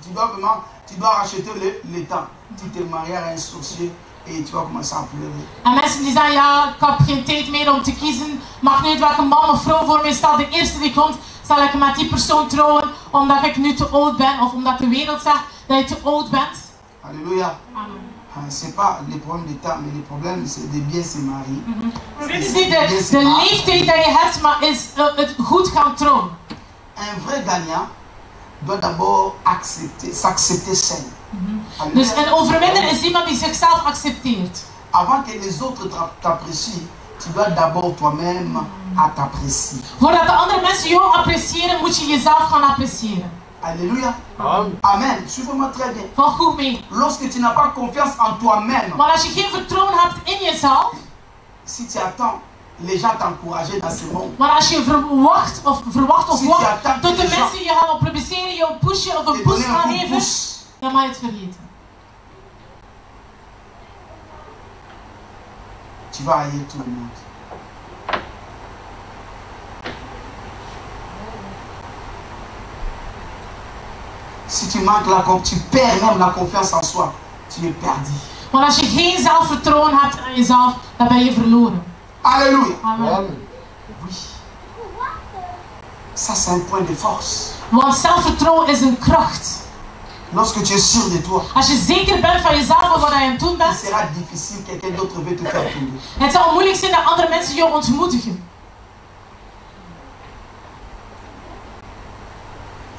tu dois racheter le temps. Tu te marieras à un sorcier et tu vas commencer à pleurer. En mensen die zeggen, ja, ik heb geen tijd meer om te kiezen. Maakt niet uit welke man of vrouw voor mij staat. De eerste die komt, zal ik met die persoon trouwen, omdat ik nu te oud ben. Of omdat de wereld zegt dat je te oud bent. Alléluia. C'est pas le problème du temps, mais le problème c'est de bien se marier. Het is niet de leeftijd dat je hebt, maar is het goed gaan trouwen. Un vrai gagnant doit d'abord s'accepter seul. Dus een overwinnaar is iemand die zichzelf accepteert. Avant que les autres t'apprécient, tu dois d'abord toi-même t'apprécier. Voordat de andere mensen jou appreciëren, moet je jezelf gaan appreciëren. Alléluia. Amen. Suivez-moi très bien. Volg goed mee. Lorsque tu n'as pas confiance en toi-même. Maar als je geen vertrouwen hebt in jezelf. Si tu attends les gens t'encourager dans ce monde. Maar als je verwacht of wacht tot de mensen je gaan applaudisseren, je pushen of een boost gaan geven, dan mag je het vergeten. Tu vas haïr tout le monde. Si tu manques tu perds même la confiance en soi, tu es perdu. Maar als je geen zelfvertrouwen hebt aan jezelf, dan ben je verloren. Alléluia. Amen. Oui. Ça c'est un point de force. Want zelfvertrouwen is een kracht. Lorsque tu es sûr de toi, als je zeker bent van jezelf en wat je aan het doen bent, il sera difficile quelqu'un d'autre veut te faire tomber. Het zal moeilijk zijn dat andere mensen jou ontmoedigen.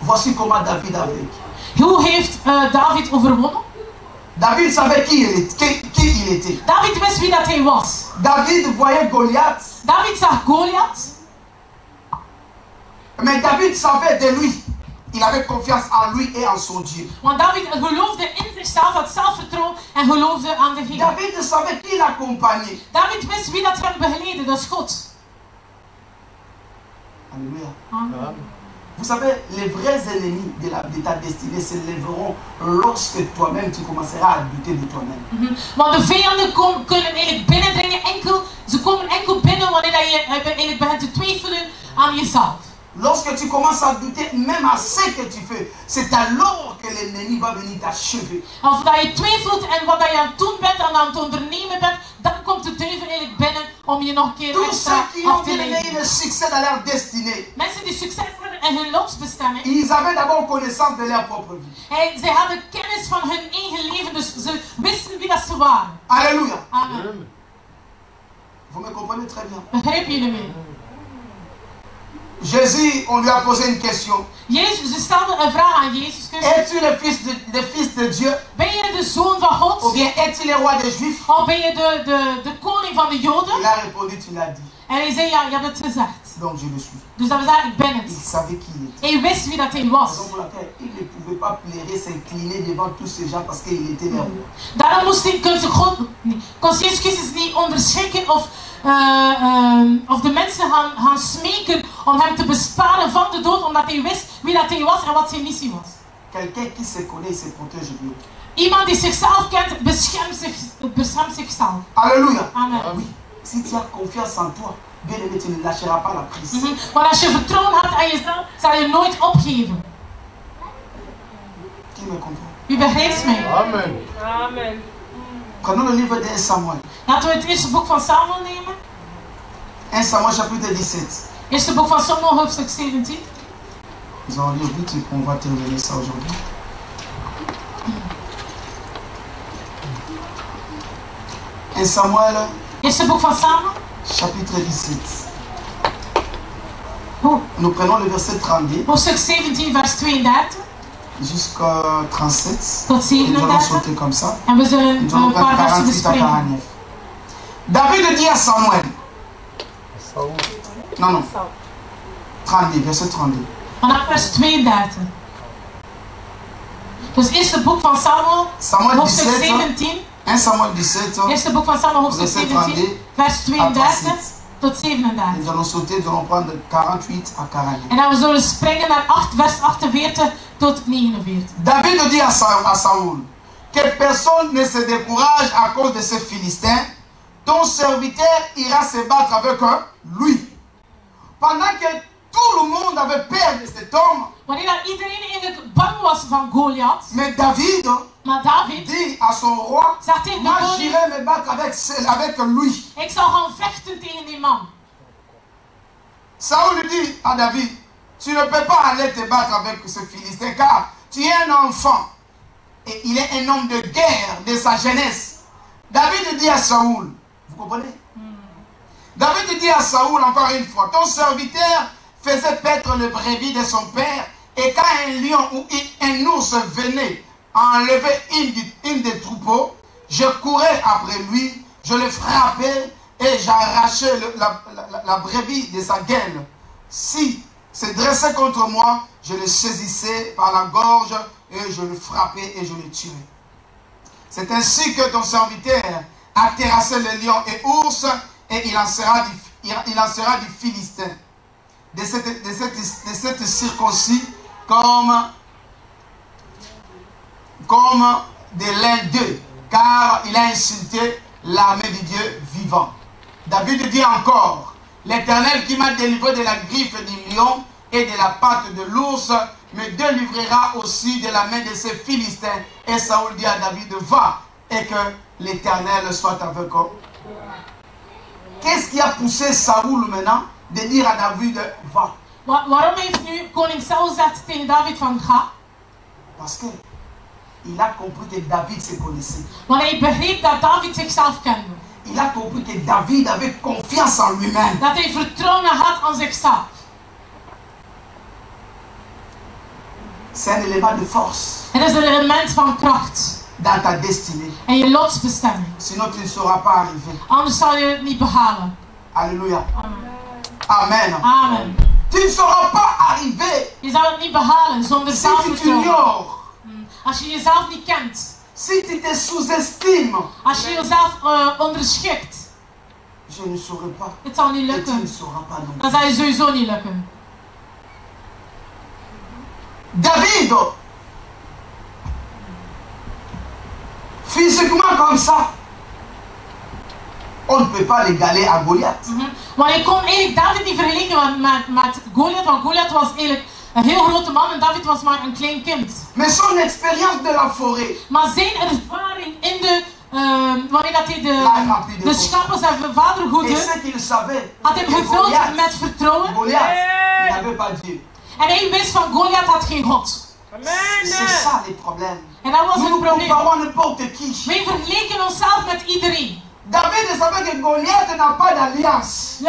Voici comment David a vécu. Hoe heeft David overwonnen? David savait qui il était. David wist wie dat hij was. David voyait Goliath. David zag Goliath. Mais David savait de lui. Il avait confiance en lui et en son Dieu. Want David geloofde in zichzelf, had zelfvertrouwen en geloofde aan de Heer. David savait qui l'accompagnait. David wist wie dat hem begeleidde, dat is God. Alléluia. Amen. Vous savez, les vrais ennemis de ta destinée se lèveront lorsque toi-même tu commenceras à douter de toi-même. Want de vijanden kunnen eigenlijk binnendringen ze komen enkel binnen wanneer je eigenlijk begint te twijfelen aan jezelf. Lorsque tu commences à douter même à ce que tu fais, c'est alors que l'ennemi va venir t'achever. Of dat je twijfelt en wat je aan het doen bent en aan het ondernemen bent, dan komt de duivel eigenlijk binnen om je nog een keer extra af te leiden. Le succès dans leur destinée. Mensen die succes hebben in hun lotsbestemming. Ils avaient d'abord connaissance de leur propre vie. Zij hadden kennis van hun eigen leven, dus ze wisten wie dat ze waren. Alléluia. Amen. Vous me comprenez très bien. Begrijpen jullie mee? Jésus, on lui a posé une question. Jezus, ze stelde een vraag aan Jezus Christus. Es-tu le fils de Dieu? Ben je de zoon van God? Ou bien es-tu le roi des Juifs? Of ben je de koning van de Joden? Il a répondu, tu l'as dit. En hij zei, ja, je hebt het gezegd. Donc je le suis. Dus dat we zeggen, ik ben het. Il savait qui il était. Hij wist wie dat hij was. Il ne pouvait pas pleurer, s'incliner devant tous ces gens parce qu'il était le roi. Daarom moest hij, kon Jezus Christus niet onderschikken of de mensen gaan smeken om hem te besparen van de dood, omdat hij wist wie dat hij was en wat zijn missie was. Quelqu'un qui se connaît, il se protège mieux. Iemand die zichzelf kent, beschermt zichzelf. Alléluia. Amen. Oui. Si tu as confiance en toi, bien aimé, tu ne lâcheras pas la prise. Maar als je vertrouwen hebt aan jezelf, zal je nooit opgeven. Qui me comprend? U begrijpt mij. Amen. Amen. Prenons le livre de 1 Samuel. Laten we het eerste boek van Samuel nemen. 1 Samuel chapitre 17. Eerste boek van Samuel, hoofdstuk 17. Nous allons lire vite et on va terminer ça aujourd'hui. En Samuel, Eerste boek van Samuel, chapitre 17. Nous prenons le verset 32 hoofdstuk 17, vers 32 jusqu'à 37. tot Et nous allons 37. sauter comme ça. En we zullen Nous allons een paar prendre versen 48 à bespreken. 49. David dit à Samuel. Saul. Non, non. 32, verset 32. Vanaf vers 32. Dus eerste boek van Samuel, Samuel hoofdstuk 17. 17. 1 Samuel 17. Eerste boek van Samuel, hoofdstuk Verset 17, 32 vers 32 à tot 37. Nous allons sauter, nous allons prendre 48 à 49. En dan we zullen springen naar 8, vers 48 tot 49. David dit à Saoul que personne ne se décourage à cause de ces Philistins. Ton serviteur ira se battre avec lui. Pendant que tout le monde avait peur de cet homme, Wanneer dat iedereen eigenlijk bang was van Goliath, mais David maar David dit à son roi, zegt tegen de moi koning, j'irai me battre avec lui. ik zal gaan vechten tegen die man. Saoul dit à David, tu ne peux pas aller te battre avec ce Philistin car tu es un enfant et il est un homme de guerre de sa jeunesse. David dit à Saoul, vous comprenez? David dit à Saoul encore une fois, ton serviteur faisait paître le brebis de son père et quand un lion ou un ours venait enlever une des troupeaux, je courais après lui, je le frappais et j'arrachais la brebis de sa gaine. Si se dressait contre moi, je le saisissais par la gorge et je le frappais et je le tuais. C'est ainsi que ton serviteur a terrassé le lion et ours et il en sera du Philistin. De cette circoncis comme de l'un d'eux, car il a insulté l'armée du Dieu vivant. David dit encore, l'Éternel qui m'a délivré de la griffe du lion et de la patte de l'ours me délivrera aussi de la main de ces Philistins. Et Saoul dit à David, va et que l'Éternel soit avec eux. Qu'est-ce qui a poussé Saoul maintenant de dire à David, va? Waarom heeft nu koning Saul gezegd tegen David van ga? Parce que il a compris que David se connaissait. Want hij begreep dat David zichzelf kende. Il a compris que David avait confiance en lui-même. Dat hij vertrouwen had aan zichzelf. C'est un élément de force Het is een element van kracht. dans ta destinée. En je lotsbestemming. Sinon tu ne sauras pas arriver. Anders zal je het niet behalen. Alléluia. Amen. Amen. Amen. Tu ne sauras pas arriver Je zal het niet behalen zonder si tu zelfvertrouwen. t'ignores. Als je jezelf niet kent. Si tu te sous-estimes. Als je jezelf onderschikt. Je ne saurai pas. Het zal niet Et tu ne lukken. sauras pas non Dan plus. zal je sowieso niet lukken. David, physiquement comme ça, on ne peut pas l'égaler à Goliath. Maar je kon eigenlijk David niet vergelijken met Goliath, want Goliath was eigenlijk een heel grote man en David was maar een klein kind. Mais son expérience de la forêt, Maar zijn ervaring in de, wanneer dat hij de schapen zijn vader et goedde, ce qu'il savait, had hem que gevuld Goliath, met vertrouwen. il n'avait pas Dieu. En hij wist van Goliath had geen God. C'est ça les problèmes. En dat was Nous het nous probleem. comparons à n'importe qui. Wij vergeleken onszelf met iedereen. David savait que Goliath n'a pas d'alliance.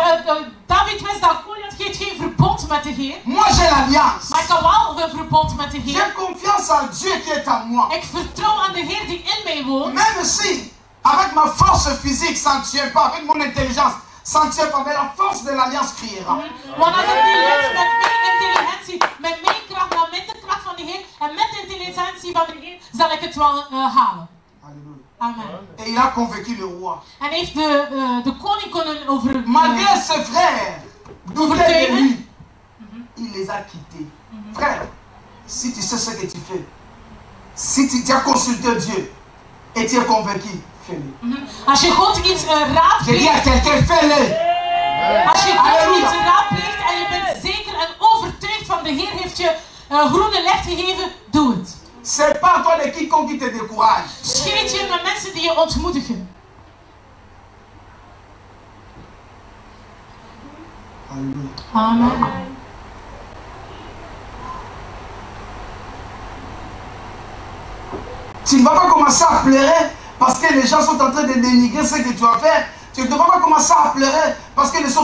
David wist dat Goliath geen verbond met de Heer. Moi j'ai l'alliance. Maar ik had wel een verbond met de J'ai Heer. confiance en Dieu qui est en moi. Ik vertrouw aan de Heer die in mij woont. Même si, avec ma force physique, ça ne tient pas, avec mon intelligence, ça ne tient pas, mais la force de l'alliance criera. Want als het niet lukt met mijn intelligentie, met mijn kracht, met de kracht van de Heer en met de intelligentie van de Heer, zal ik het wel halen. Alléluia. Amen. Et il a convaincu le roi. En heeft de koning kunnen over... Malgré ses frères, doutaient de lui, il les a quittés. Frère, si tu sais ce que tu fais, Si tu as consulté Dieu et tu es convaincu, fais-le. Als je God iets raadpleegt. Je dis à quelqu'un, fais-le. Als je God iets raadpleegt en je bent zeker en overtuigd van de Heer heeft je groene licht gegeven, doe het. C'est pas toi de quiconque qui te décourage. Scheet je met mensen die je ontmoedigen. Alléluia. Amen. Tu ne vas pas commencer à pleurer parce que les gens sont en train de dénigrer ce que tu vas faire. Tu ne vas pas commencer à pleurer parce que les gens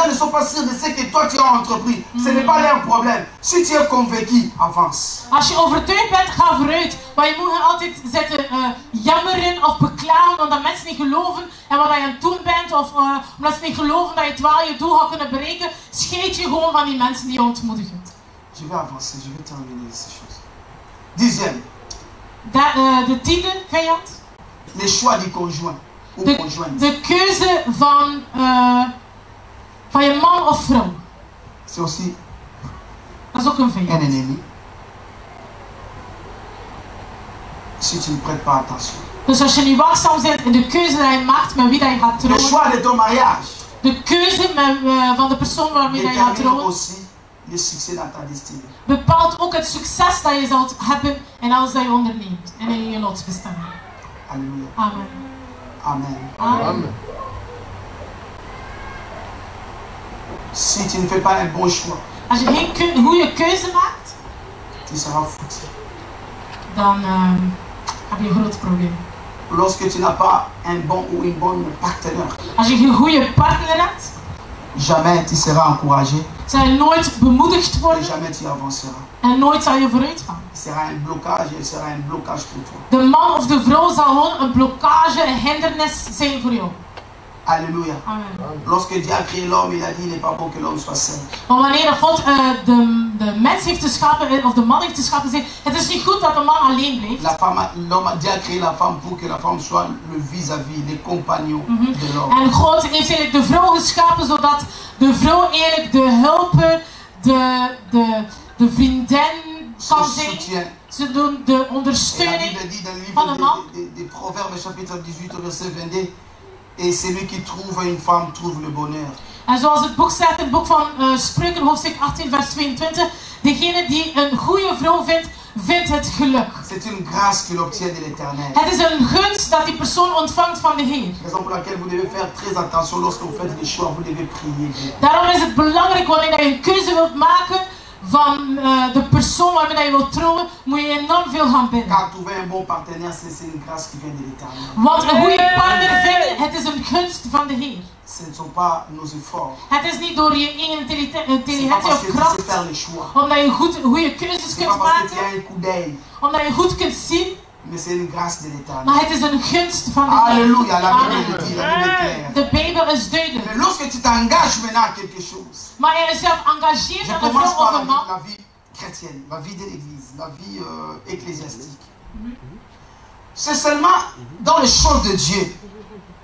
ne sont pas sûrs de ce que toi tu as entrepris. Ce n'est pas leur problème. Si tu es convaincu, avance. Als je overtuigd bent, ga vooruit. Maar je moet altijd zitten jammeren of beklagen omdat mensen niet geloven en wat je aan het doen bent of omdat ze niet geloven dat je het wel je doel gaat kunnen bereiken. Scheet je gewoon van die mensen die je ontmoedigen. Je vais avancer, je vais terminer ces choses. Dixième. De tiende vijand. Les choix du conjoint. De keuze van je man of vrouw. C'est aussi dat is ook een vijand. Un ennemi. Si tu ne prêtes pas attention. Dus als je niet waakzaam bent in de keuze die je maakt met wie dat je gaat trouwen. Le choix de ton mariage. De keuze van de persoon waarmee dat je gaat trouwen. Aussi le succès dans ta destinée. Bepaalt ook het succes dat je zult hebben in alles dat je onderneemt en in je lotsbestemming. Alléluia. Amen. Amen. Amen. Si tu ne fais pas un bon choix, als je geen goede keuze maakt, tu seras foutu. Dan heb je een groot probleem. Lorsque tu n'as pas un bon ou une bonne partenaire, als je geen goede partner hebt, jamais tu seras encouragé. Zal je nooit bemoedigd worden. Et jamais tu avanceras. En nooit zal je vooruit gaan. Sera un blocage, et sera un blocage pour toi. De man of de vrouw zal gewoon een blokkage, een hindernis zijn voor jou. Alléluia. Amen. Lorsque Dieu a créé l'homme, il a dit il n'est pas bon que l'homme soit seul. Maar wanneer God de mens heeft geschapen, of de man heeft geschapen, zei het is niet goed dat de man alleen blijft. L'homme, Dieu a créé la femme pour que la femme soit le vis-à-vis, les compagnons de l'homme. En God heeft eigenlijk de vrouw geschapen zodat de vrouw eigenlijk de hulper, de vriendin kan zijn. Ze doen de ondersteuning van de man. Des Proverbes chapitre 18 verset 22. Et celui qui trouve une femme trouve le bonheur. En zoals het boek zegt in het boek van Spreuken hoofdstuk 18 vers 22. Degene die een goede vrouw vindt, vindt het geluk. C'est une grâce qu'il obtient de l'Éternel. Het is een gunst dat die persoon ontvangt van de Heer. Raison pour laquelle vous devez faire très attention lorsque vous faites des choix, vous devez prier. Daarom is het belangrijk wanneer je een keuze wilt maken van de persoon waarmee je wilt trouwen, moet je enorm veel gaan bidden. Car trouver un bon partenaire, c'est une grâce qui vient de l'Éternel. Want een goede partner vinden, het is een gunst van de Heer. Ce ne sont pas nos efforts. Het is niet door je intelligentie of kracht, omdat je goede keuzes kunt maken, omdat je goed kunt zien. Mais c'est une grâce de l'Éternel. Maar het is een gunst van de Heer. Alléluia, la Bible le dit, la Bible est claire. De Bijbel is duidelijk. Mais lorsque tu t'engages maintenant à quelque chose, maar je jezelf engageert aan een vrouw of een man. La vie chrétienne, la vie de l'Église, la vie ecclésiastique. C'est seulement dans les choses de Dieu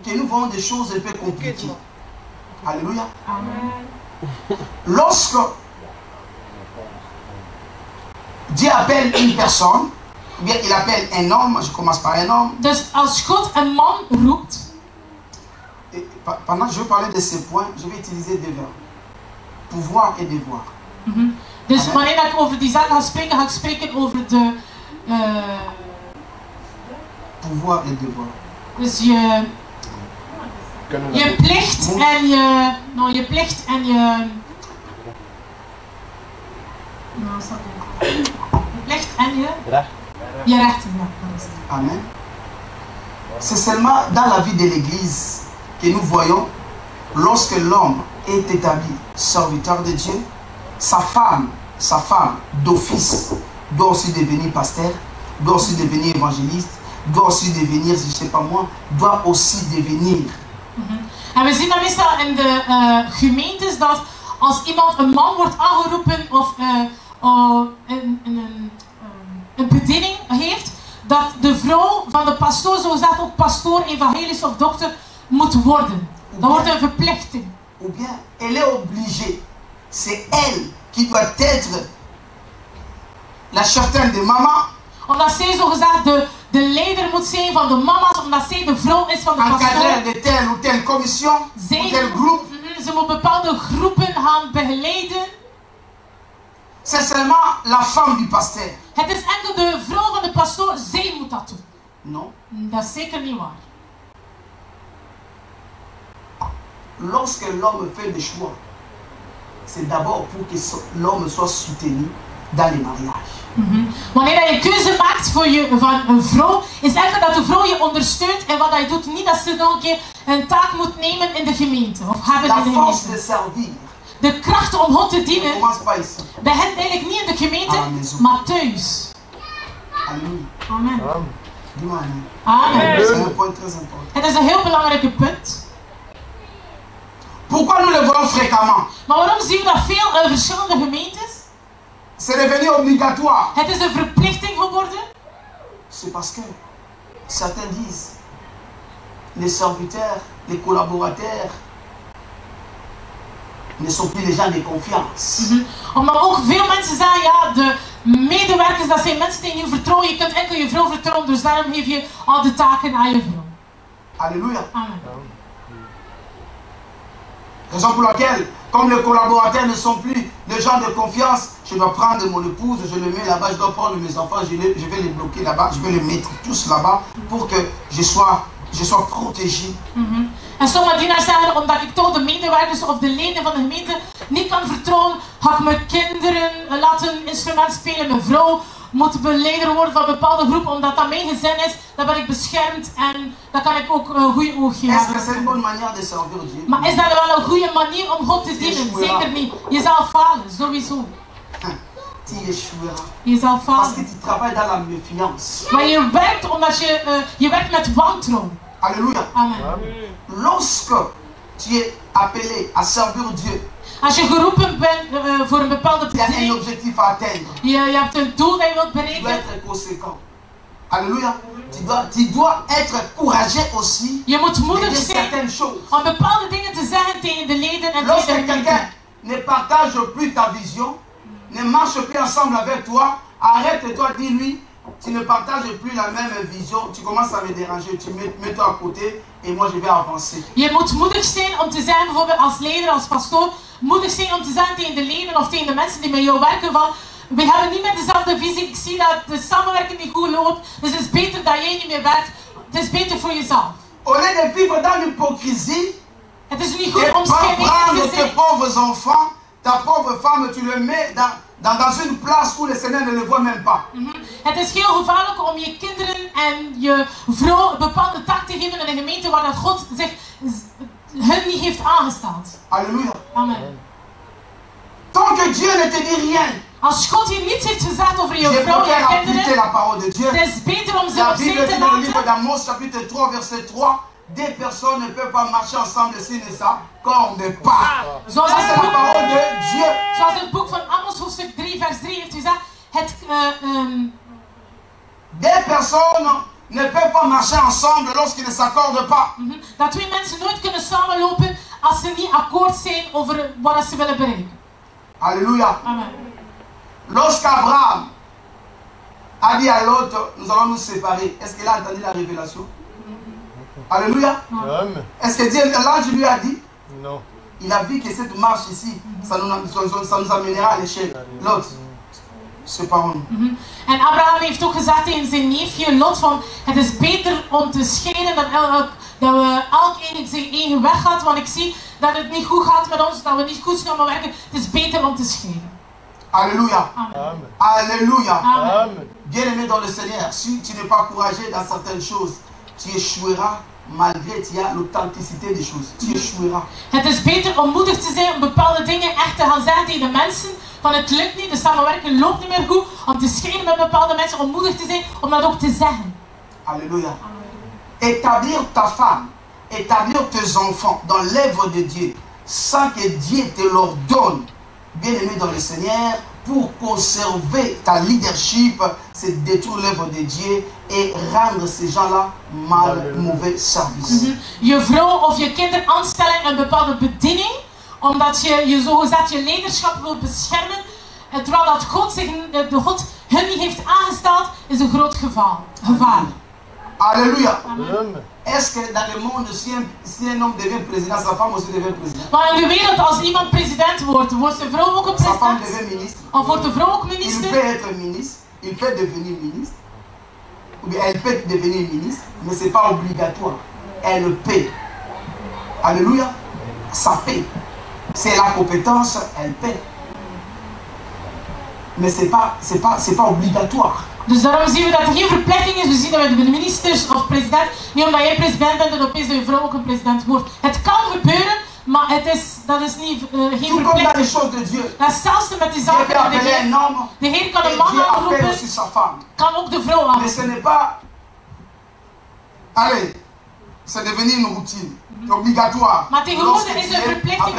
que nous voyons des choses un peu compliquées. Alléluia. Amen. Lorsque Dieu appelle une personne, ou bien il appelle un homme, je commence par un homme. Dus als God een man roept. Pendant que je vais parler de ces points, je vais utiliser deux verbes. Pouvoir et devoir. Dus wanneer ik over die zaak ga ik spreken over de... pouvoir et devoir. Dus je plicht en je... Nou, je plicht en je... Nou, staat er. Je plicht en je... Je rechten, ja. Amen. C'est seulement dans la vie de l'Église que nous voyons, lorsque l'homme est établi serviteur de Dieu, sa femme d'office doit aussi devenir pasteur, doit aussi devenir évangéliste, doit aussi devenir, je ne sais pas moi, doit aussi devenir. En we zien dan meestal in de gemeentes dat als iemand een man wordt aangeroepen of een bediening heeft, dat de vrouw van de pastoor, zo zegt ook pastoor, evangelist of dokter, moet worden. Dat wordt een verplichting. Ou bien, elle est obligée. C'est elle qui doit être la cheftaine de maman. Omdat zij zogezegd de leider moet zijn van de mama's, omdat zij de vrouw is van de pastoor. Encadrer de telle ou telle commission, ou tel groupe. Ze moet bepaalde groepen gaan begeleiden. C'est seulement la femme du pasteur. Het is enkel de vrouw van de pastoor, zij moet dat doen. Non. Dat is zeker niet waar. Lorsque l'homme fait des choix, c'est d'abord pour que l'homme soit soutenu dans les mariages. Wanneer je keuze maakt van een vrouw, is enkel dat de vrouw je ondersteunt en wat je doet. Niet dat ze nog een keer een taak moet nemen in de gemeente. Of hebben in de force de servir. De kracht om God te dienen begint eigenlijk niet in de gemeente, maar thuis. Amen. Amen. Amen. C'est un point très important. Het is een heel belangrijke punt. Pourquoi nous le voyons fréquemment? Maar waarom zien we dat veel in verschillende gemeentes? C'est devenu obligatoire. Het is een verplichting geworden. C'est parce que certains disent, les serviteurs, les collaborateurs ne sont plus les gens de confiance. Omdat ook veel mensen zeggen, ja, de medewerkers, dat zijn mensen die je vertrouwen. Je kunt enkel je vrouw vertrouwen, dus daarom geef je al de taken aan je vrouw. Alléluia. Amen. Raison pour laquelle, comme les collaborateurs ne sont plus les gens de confiance, je dois prendre mon épouse, je le mets là-bas, je dois prendre mes enfants, je vais les bloquer là-bas, je vais les mettre tous là-bas pour que je sois protégé. En sommige dienaars zeggen, omdat ik toch de medewerkers of de leden van de gemeente niet kan vertrouwen, ga ik mijn kinderen laten instrument spelen, mijn vrouw moet beleider worden van een bepaalde groep, omdat dat mijn gezin is, dan ben ik beschermd en dan kan ik ook een goede oogje hebben. Maar is dat wel een goede manier om God te dienen? Zeker niet. Je zal falen, sowieso. Je zal falen. Maar je werkt omdat je werkt met wantrouwen. Alléluia. Amen. Lorsque tu es appelé à servir Dieu, als je geroepen bent voor een bepaalde bediening, il y a un objectif à atteindre. Je hebt een doel dat je wilt bereiken. Tu dois être conséquent. Alléluia. Tu dois être courageux aussi. Je moet moedig zijn om bepaalde dingen te zeggen tegen de leden en lorsque quelqu'un ne partage plus ta vision, ne marche plus ensemble avec toi, arrête-toi, dis-lui. Tu ne partages plus la même vision, tu commences à me déranger, tu mets-toi à côté et moi je vais avancer. Je moet moedig zijn om te zeggen, bijvoorbeeld als leider, als pastoor, moedig zijn om te zeggen tegen de leden of tegen de mensen die met jou werken van, we hebben niet meer dezelfde visie, ik zie dat de samenwerking niet goed loopt, dus het is beter dat jij niet meer werkt, het is beter voor jezelf. Au lieu de vivre dans l'hypocrisie, het is niet goed om schijnheilig te zijn. Tes pauvres enfants, ta pauvre femme, tu le mets dans une place où le Seigneur ne le voit même pas. Het is heel gevaarlijk om je kinderen en je vrouw een bepaalde taak te geven in een gemeente waar dat God zich hun niet heeft aangesteld. Alléluia. Amen. Tant que Dieu ne te dit rien, als God hier niets heeft gezegd over je vrouw en je kinderen, het is beter om ze op zee te laten. Le livre d'Amos chapitre 3 verset 3. Deux personnes ne peuvent pas marcher ensemble s'ils ne s'accordent pas. Ça c'est la parole de Dieu. Zoals het boek van Amos hoofdstuk 3 vers 3 heeft gezegd, deux personnes ne peuvent pas marcher ensemble lorsqu'ils ne s'accordent pas. Dat twee mensen nooit kunnen samenlopen als ze niet akkoord zijn over wat ze willen bereiken. Alléluia. Amen. Lorsqu'Abraham a dit à l'autre, nous allons nous séparer, est-ce qu'il a entendu la révélation? Alléluia. Est-ce que Dieu, l'ange lui a dit? Non. Il a vu que cette marche ici, ça nous amènera à l'échelle. L'autre, séparons-nous. En Abraham heeft ook gezegd tegen zijn neefje Lot van, het is beter om te scheiden dat we elk zijn eigen weg gaat, want ik zie dat het niet goed gaat met ons, dat we niet goed gaan werken. Het is beter om te scheiden. Alléluia. Amen. Alléluia. Amen. Bien-aimé dans le Seigneur, si tu n'es pas courageux dans certaines choses, tu échoueras malgré l'authenticité des choses. Tu échoueras. Het is beter om moedig te zijn om bepaalde dingen echt te gaan zeggen tegen de mensen. Van het lukt niet, de samenwerking loopt niet meer goed. Om te scheiden met bepaalde mensen, om moedig te zijn, om dat ook te zeggen. Alléluia. Établir ta femme, établir tes enfants dans l'œuvre de Dieu, sans que Dieu te l'ordonne, bien-aimé dans le Seigneur, pour conserver ta leadership, c'est détruire l'œuvre de Dieu et rendre ces gens-là mauvais service. Je vrouw of je kinderen aanstellen in een bepaalde bediening, omdat je zogezegd je leiderschap wilt beschermen, terwijl dat God hun niet heeft aangesteld, is een groot gevaar. Alléluia. Est-ce que dans le monde, si un homme devient président, sa femme aussi devient président? Maar in de wereld, als iemand president wordt, wordt zijn vrouw ook een Sa femme president? devient ministre. Of wordt de vrouw ook Il minister? peut être ministre, il peut devenir ministre, ou bien elle peut devenir ministre, mais ce n'est pas obligatoire. Elle paie. Alléluia. Ça paie. C'est la compétence, elle paie. Mais ce n'est pas obligatoire. Dus daarom zien we dat er geen verplichting is. We zien dat we de ministers of president, niet omdat jij president bent, dat opeens je vrouw ook een president wordt. Het kan gebeuren, maar dat is niet geen verplichting. Dat is zelfs met die zaken. De Heer kan een man aanroepen, kan ook de vrouw aanroepen. Mais ce n'est pas... Allez, c'est devenu une routine. C'est obligatoire. Maar tegenwoordig is er een verplichting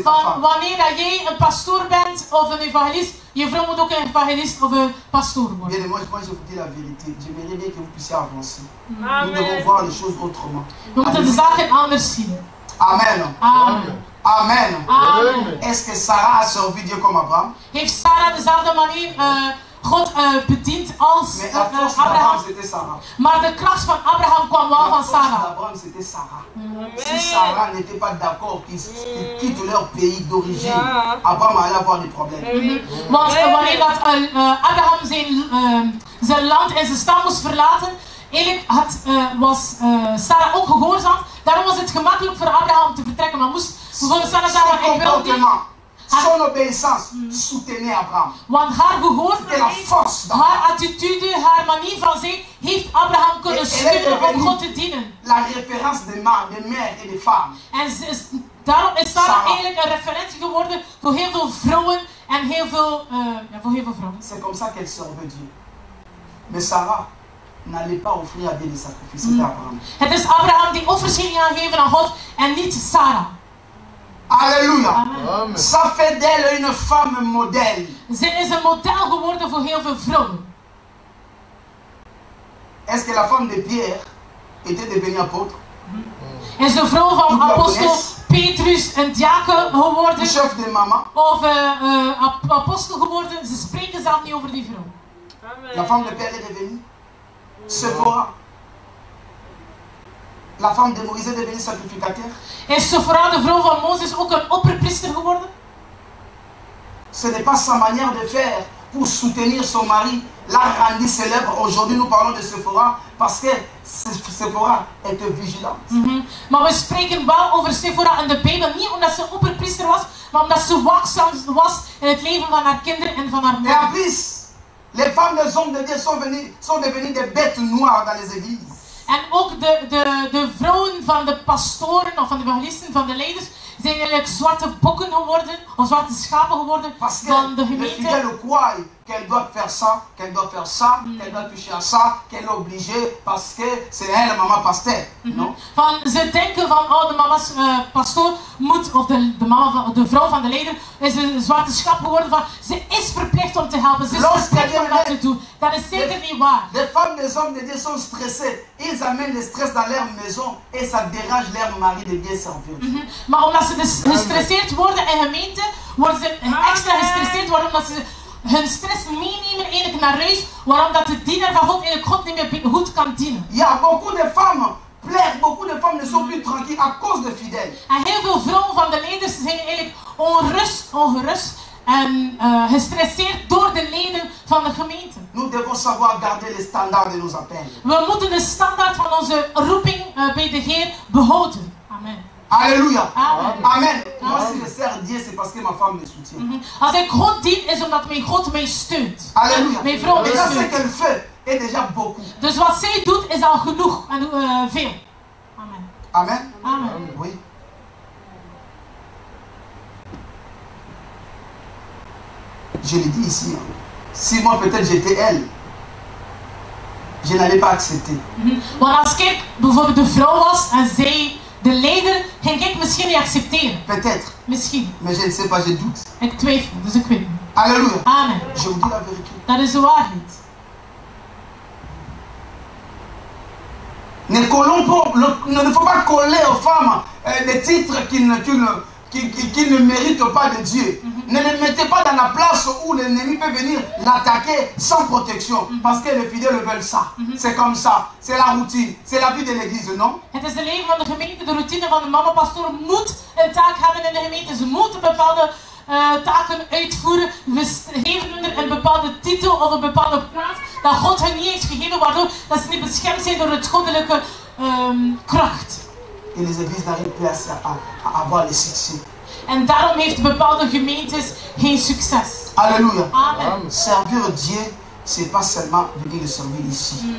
van wanneer dat jij een pastoor bent of een evangelist, je vrouw moet ook een evangelist of een pastoor worden. Bien, moi je vous dis la vérité. J'aimerais bien que vous puissiez avancer. Nous devons voir les choses autrement. We moeten de zaken anders zien. Amen. Amen. Amen. Amen. Est-ce que Sarah a servi Dieu comme Abraham? Heeft Sarah dezelfde manier God bediend als Mais la force Abraham? d'Abraham c'était Sarah. Maar de kracht van Abraham kwam wel van La force Sarah. d'Abraham c'était Sarah. Si Sarah n'était pas d'accord qu'ils quittent leur pays d'origine, Abraham allait avoir des problèmes. Want wanneer dat, Abraham zijn land en zijn stam moest verlaten, eigenlijk was Sarah ook gehoorzaam. Daarom was het gemakkelijk voor Abraham te vertrekken. Maar moest bijvoorbeeld Sarah zeggen, ik wil niet. Son obéissance soutenait Abraham. Want haar gehoorzaamheid, haar attitude, haar manier van zijn, heeft Abraham kunnen steunen om God te dienen. La référence des mères et des femmes. En daarom is Sarah eigenlijk een referentie geworden voor heel veel vrouwen en voor heel veel vrouwen. C'est comme ça qu'elle servait Dieu. Mais Sarah n'allait pas offrir à Dieu des sacrifices, c'était Abraham. Het is Abraham die offers ging aangeven aan God en niet Sarah. Alléluia. Amen. Ça fait d'elle une femme modèle. Zij is een model geworden voor heel veel vrouwen. Est-ce que la femme de Pierre était devenue apôtre? Is de vrouw van apostel Petrus een diaken geworden? Chef de maman. Of apostel geworden? Ze spreken zelf niet over die vrouw. Amen. La femme de Pierre est devenue Sephora. La femme de Moïse est devenue sacrificateur. Is Sephora, de vrouw van Mozes, ook een opperpriester geworden? Ce n'est pas sa manière de faire pour soutenir son mari, l'a rendu célèbre. Aujourd'hui, nous parlons de Sephora parce que Sephora était vigilante. Maar we spreken wel over Sephora in de Bijbel, niet omdat ze opperpriester was, maar omdat ze waakzaam was in het leven van haar kinderen en van haar Et en man. plus, les femmes des hommes de Dieu sont devenues des bêtes noires dans les églises. En ook de vrouwen van de pastoren of van de evangelisten, van de leiders, zijn eigenlijk zwarte bokken geworden, of zwarte schapen geworden van de gemeente. Les fidèles croient qu'elle doit faire ça, qu'elle doit faire ça, qu'elle doit toucher à ça, qu'elle est obligée parce que c'est elle, maman pasteur. Non? Ze denken van, oh, de mama's pastoor moet, of de vrouw van de leider, is een zwarte schap geworden van, ze is verplicht om te helpen, ze is verplicht om dat te doen. Dat is zeker niet waar. Les femmes des hommes de Dieu sont stressées. Ils amènent le stress dans leur maison et ça dérange leur mari de bien servir. Maar omdat ze dus gestresseerd worden in gemeente, worden ze extra gestresseerd worden omdat ze hun stress meenemen eigenlijk naar huis, waarom dat de dienaar van God eigenlijk God niet meer goed kan dienen. Il y a beaucoup de femmes plaire, beaucoup de femmes ne sont plus tranquilles à cause de fidèles. En heel veel vrouwen van de leiders zijn eigenlijk ongerust en gestresseerd door de leden van de gemeente. Nous devons savoir garder les standards de nos appels. We moeten de standaard van onze roeping bij de Heer behouden. Amen. Alléluia. Amen. Amen. Moi, si je sers Dieu, c'est parce que ma femme me soutient. Als ik God dien, is omdat mijn God mij steunt. Alléluia. Mijn vrouw mij Et ça, ce steunt. qu'elle fait est déjà beaucoup. Dus wat zij doet, is al genoeg en veel. Amen. Amen. Amen. Oui. Je l'ai dit ici. Si moi, peut-être, j'étais elle, je n'allais pas accepter. Want als ik bijvoorbeeld de vrouw was en zij de leider, ging ik misschien niet accepteren. Peut-être. Misschien. Mais je ne sais pas, je doute. Ik twijfel, dus ik weet niet. Alléluia. Amen. Je vous dis la vérité. Dat is de waarheid. Ne faut pas coller aux femmes des titres qui ne méritent pas de Dieu. Ne les mettez pas dans la place où l'ennemi peut venir l'attaquer sans protection. Parce que les fidèles veulent ça. C'est comme ça. C'est la routine. C'est la vie de l'église, non? Het is de leven van de gemeente. De routine van de mama-pastoor moet een taak hebben in de gemeente. Ze moeten bepaalde taken uitvoeren. We geven hun een bepaalde titel of een bepaalde plaats dat God hen niet heeft gegeven, waardoor dat ze niet beschermd zijn door het goddelijke kracht. Et les églises n'arrivent plus à avoir le succès. En daarom heeft bepaalde gemeentes geen succes. Alléluia. Amen. Servir Dieu, c'est pas seulement venir le servir ici.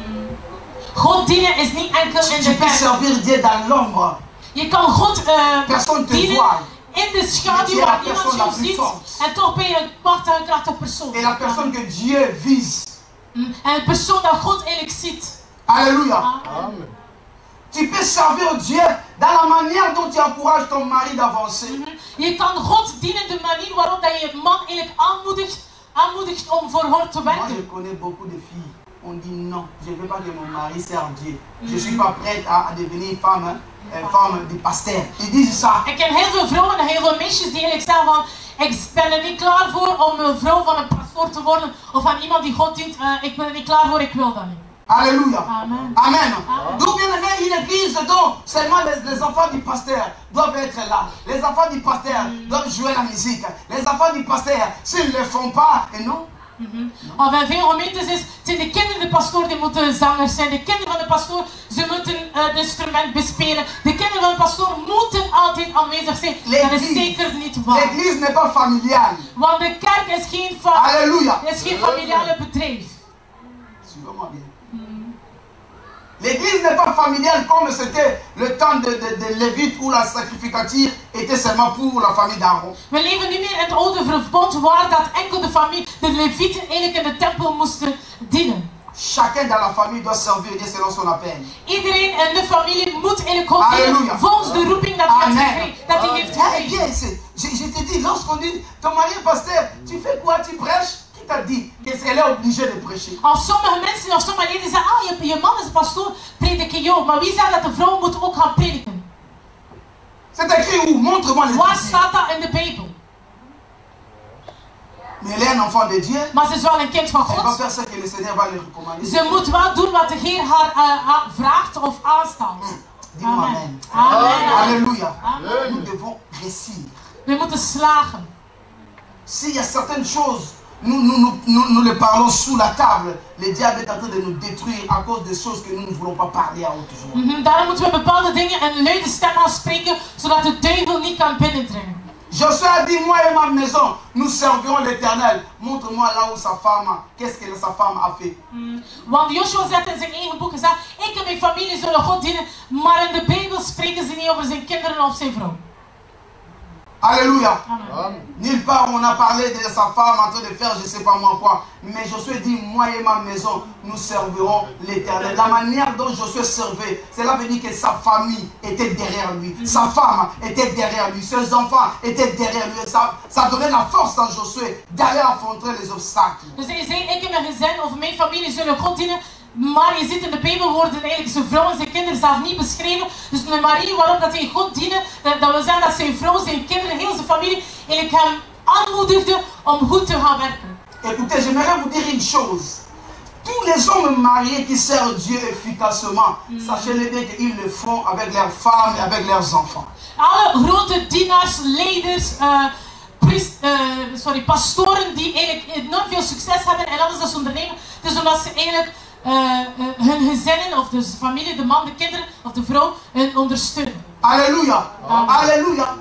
God dienen is niet enkel in de Tu peux servir Dieu dans l'ombre. Je kan God Personne te dienen voit. in de schaduw waar niemand jou ziet. En toch ben je een machtige en krachtige persoon. Et la personne que Dieu vise. En de persoon dat God eigenlijk ziet. Alléluia. Amen. Tu peux servir Dieu dans la manière dont tu encourages ton mari d'avancer. Je kan God dienen de manier waarop dat je je man eigenlijk aanmoedigt om voor haar te Moi, werken. je connais beaucoup de filles. On dit non, je ne veux pas que mon mari serve Dieu. Je ne suis pas prête à devenir femme de pasteur. Ils disent ça. Ik ken heel veel vrouwen en heel veel meisjes die eigenlijk zeggen van ik ben er niet klaar voor om een vrouw van een pastoor te worden of van iemand die God dient. Ik ben er niet klaar voor, ik wil dat niet. Alléluia. Amen. Amen. Amen. D'où bien aimé une église dont seulement les enfants du pasteur doivent être là. Les enfants du pasteur doivent jouer la musique. Les enfants du pasteur, s'ils ne le font pas, et non. Of in veel gemeentes het zijn de kinderen de pastoor die moeten zangers zijn. De kinderen van de pastoor, ze moeten het instrument bespelen. De kinderen van de pastoor moeten altijd aanwezig zijn. Dat is zeker niet waar. L'église n'est pas familiale. Want de kerk is geen, Alléluia. is geen familiale bedrijf. Suivez-moi bien. L'église n'est pas familiale comme c'était le temps de Lévite où la sacrificature était seulement pour la famille d'Aaron. We leven niet meer in het oude verbond waar dat enkel de familie, de levieten eigenlijk in de tempel moesten dienen. Chacun dans la famille doit servir Dieu selon son appel. Iedereen in de familie moet eigenlijk God dienen volgens de roeping dat hij heeft gekregen. Je te dis, lorsqu'on dit, ton mari est pasteur, tu fais quoi, tu prêches? Qui t'a dit qu'elle est obligée de prêcher? Als sommige mensen of sommige leden zeggen, ah, je man is pastoor, prediken jou. Maar wie zegt dat de vrouw moet ook gaan prediken? C'est écrit où? Montre-moi les Waar staat dat in de Bijbel? Mais elle est un enfant de Dieu. Maar ze is wel een kind van Elle va God. faire ce que le Seigneur va lui recommander. Ze moet wel doen wat de Heer haar vraagt of aanstaat. Dis-moi amen. Amen. Alléluia. Amen. Nous devons réussir. We moeten slagen. S'il y a certaines choses, nous les parlons sous la table. Le diable est en train de nous détruire à cause des choses que nous ne voulons pas parler à haute voix. Daarom moeten we bepaalde dingen in luide stem aanspreken, zodat de duivel niet kan binnendringen. Josué a dit, moi et ma maison, nous servirons l'Éternel. Montre-moi là où sa femme, qu'est-ce que sa femme a fait. Want Joshua zegt in zijn eigen boek, gezegd, ik en mijn familie zullen God dienen, maar in de Bijbel spreken ze niet over zijn kinderen of zijn vrouw. Alléluia. Amen. Nulle part on a parlé de sa femme en train de faire je ne sais pas moi quoi. Mais Josué dit, moi et ma maison, nous servirons l'Éternel. La manière dont Josué servait, cela veut dire que sa famille était derrière lui. Sa femme était derrière lui. Ses enfants étaient derrière lui. Ça donnait la force à Josué d'aller affronter les obstacles. Dus hij zei, ik en mijn gezin of mijn familie zullen God dienen. Maar je ziet in de Bijbel worden eigenlijk zijn vrouw en zijn kinderen zelf niet beschreven. Dus de manier waarop dat hij God dienen, dat wil zeggen dat zijn vrouw, zijn kinderen, heel zijn familie eigenlijk hem aanmoedigde om goed te gaan werken. Écoutez, j'aimerais vous dire une chose. Tous les hommes mariés qui servent Dieu efficacement, sachez-le bien qu'ils le font avec leurs femmes et avec leurs enfants. Alle grote dienaars, leiders, pastoren die eigenlijk enorm veel succes hebben en alles dat ze ondernemen. Dus omdat ze eigenlijk hun gezinnen of de familie, de man, de kinderen of de vrouw hun ondersteunen. Alléluia. Amen. Alléluia.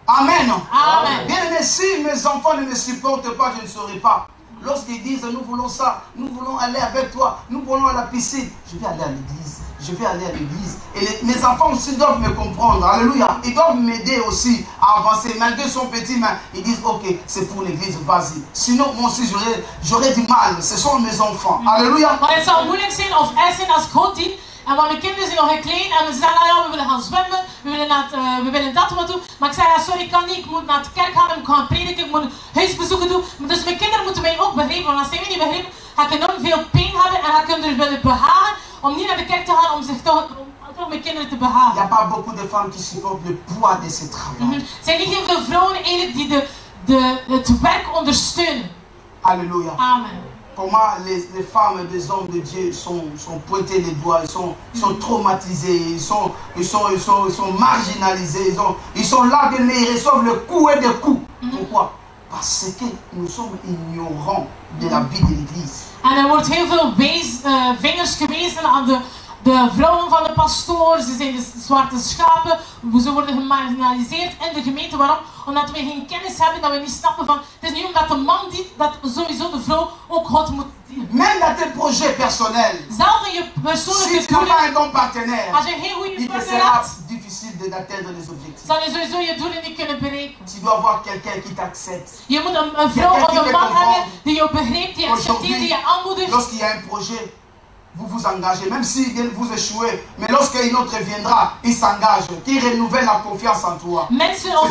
Amen. Amen. Bien aimé, si mes enfants ne me supportent pas, je ne saurais pas. Lorsqu'ils disent nous voulons ça, nous voulons aller avec toi, nous voulons à la piscine, je vais aller à l'église. Je vais aller à l'église. Et mes enfants aussi doivent me comprendre. Alléluia. Ils doivent m'aider aussi à avancer. Malgré son petit, mais ils disent ok, c'est pour l'église, vas-y. Sinon, moi aussi, j'aurais du mal. Ce sont mes enfants. Alléluia. Maar het zal moeilijk zijn of erg zijn als God dient. En want mijn kinderen zijn nog heel klein en ze zeggen, nou ja, we willen gaan zwemmen, we willen dat wat doen. Maar ik zeg, ja, sorry, ik kan niet, ik moet naar de kerk gaan, ik moet gaan prediken, ik moet huisbezoeken doen. Dus mijn kinderen moeten mij ook begrijpen, want als zij mij niet begrijpen, ga ik enorm veel pijn hebben en ga ik hun er willen behagen om niet naar de kerk te gaan, om zich toch mijn kinderen te Il n'y a behagen. pas beaucoup de femmes qui supportent le poids de ce travail. Er zijn niet heel veel vrouwen eigenlijk die het werk ondersteunen. Alléluia. Amen. Comment les femmes des hommes de Dieu sont pointées les doigts, ils sont traumatisés, ils sont marginalisés, ils sont là, mais ils reçoivent le coup et des coups. Pourquoi? Parce que nous sommes ignorants de la vie de l'Église. En wordt heel veel vingers gewezen aan de vrouwen van de pastoor. Ze zijn de zwarte schapen. Ze worden gemarginaliseerd in de gemeente. Waarom? Omdat we geen kennis hebben, dat we niet snappen van... Het is niet omdat de man dient, dat sowieso de vrouw ook God moet dienen. Même dans tes projets personnels. Zelf in je persoonlijke si tu n'as pas un bon partenaire, als je geen goede il te partner sera hebt, difficile d'atteindre les objectifs. zal je sowieso je doelen niet kunnen bereiken. Tu dois avoir quelqu'un qui t'accepte. Je moet een vrouw of een man hebben die je begrijpt, die accepteert, die je aanmoedigt. Lorsqu'il y a un projet, vous vous engagez, même si vous échouez, mais lorsqu'un autre viendra, il s'engage, qui renouvelle la confiance en toi. Mensen of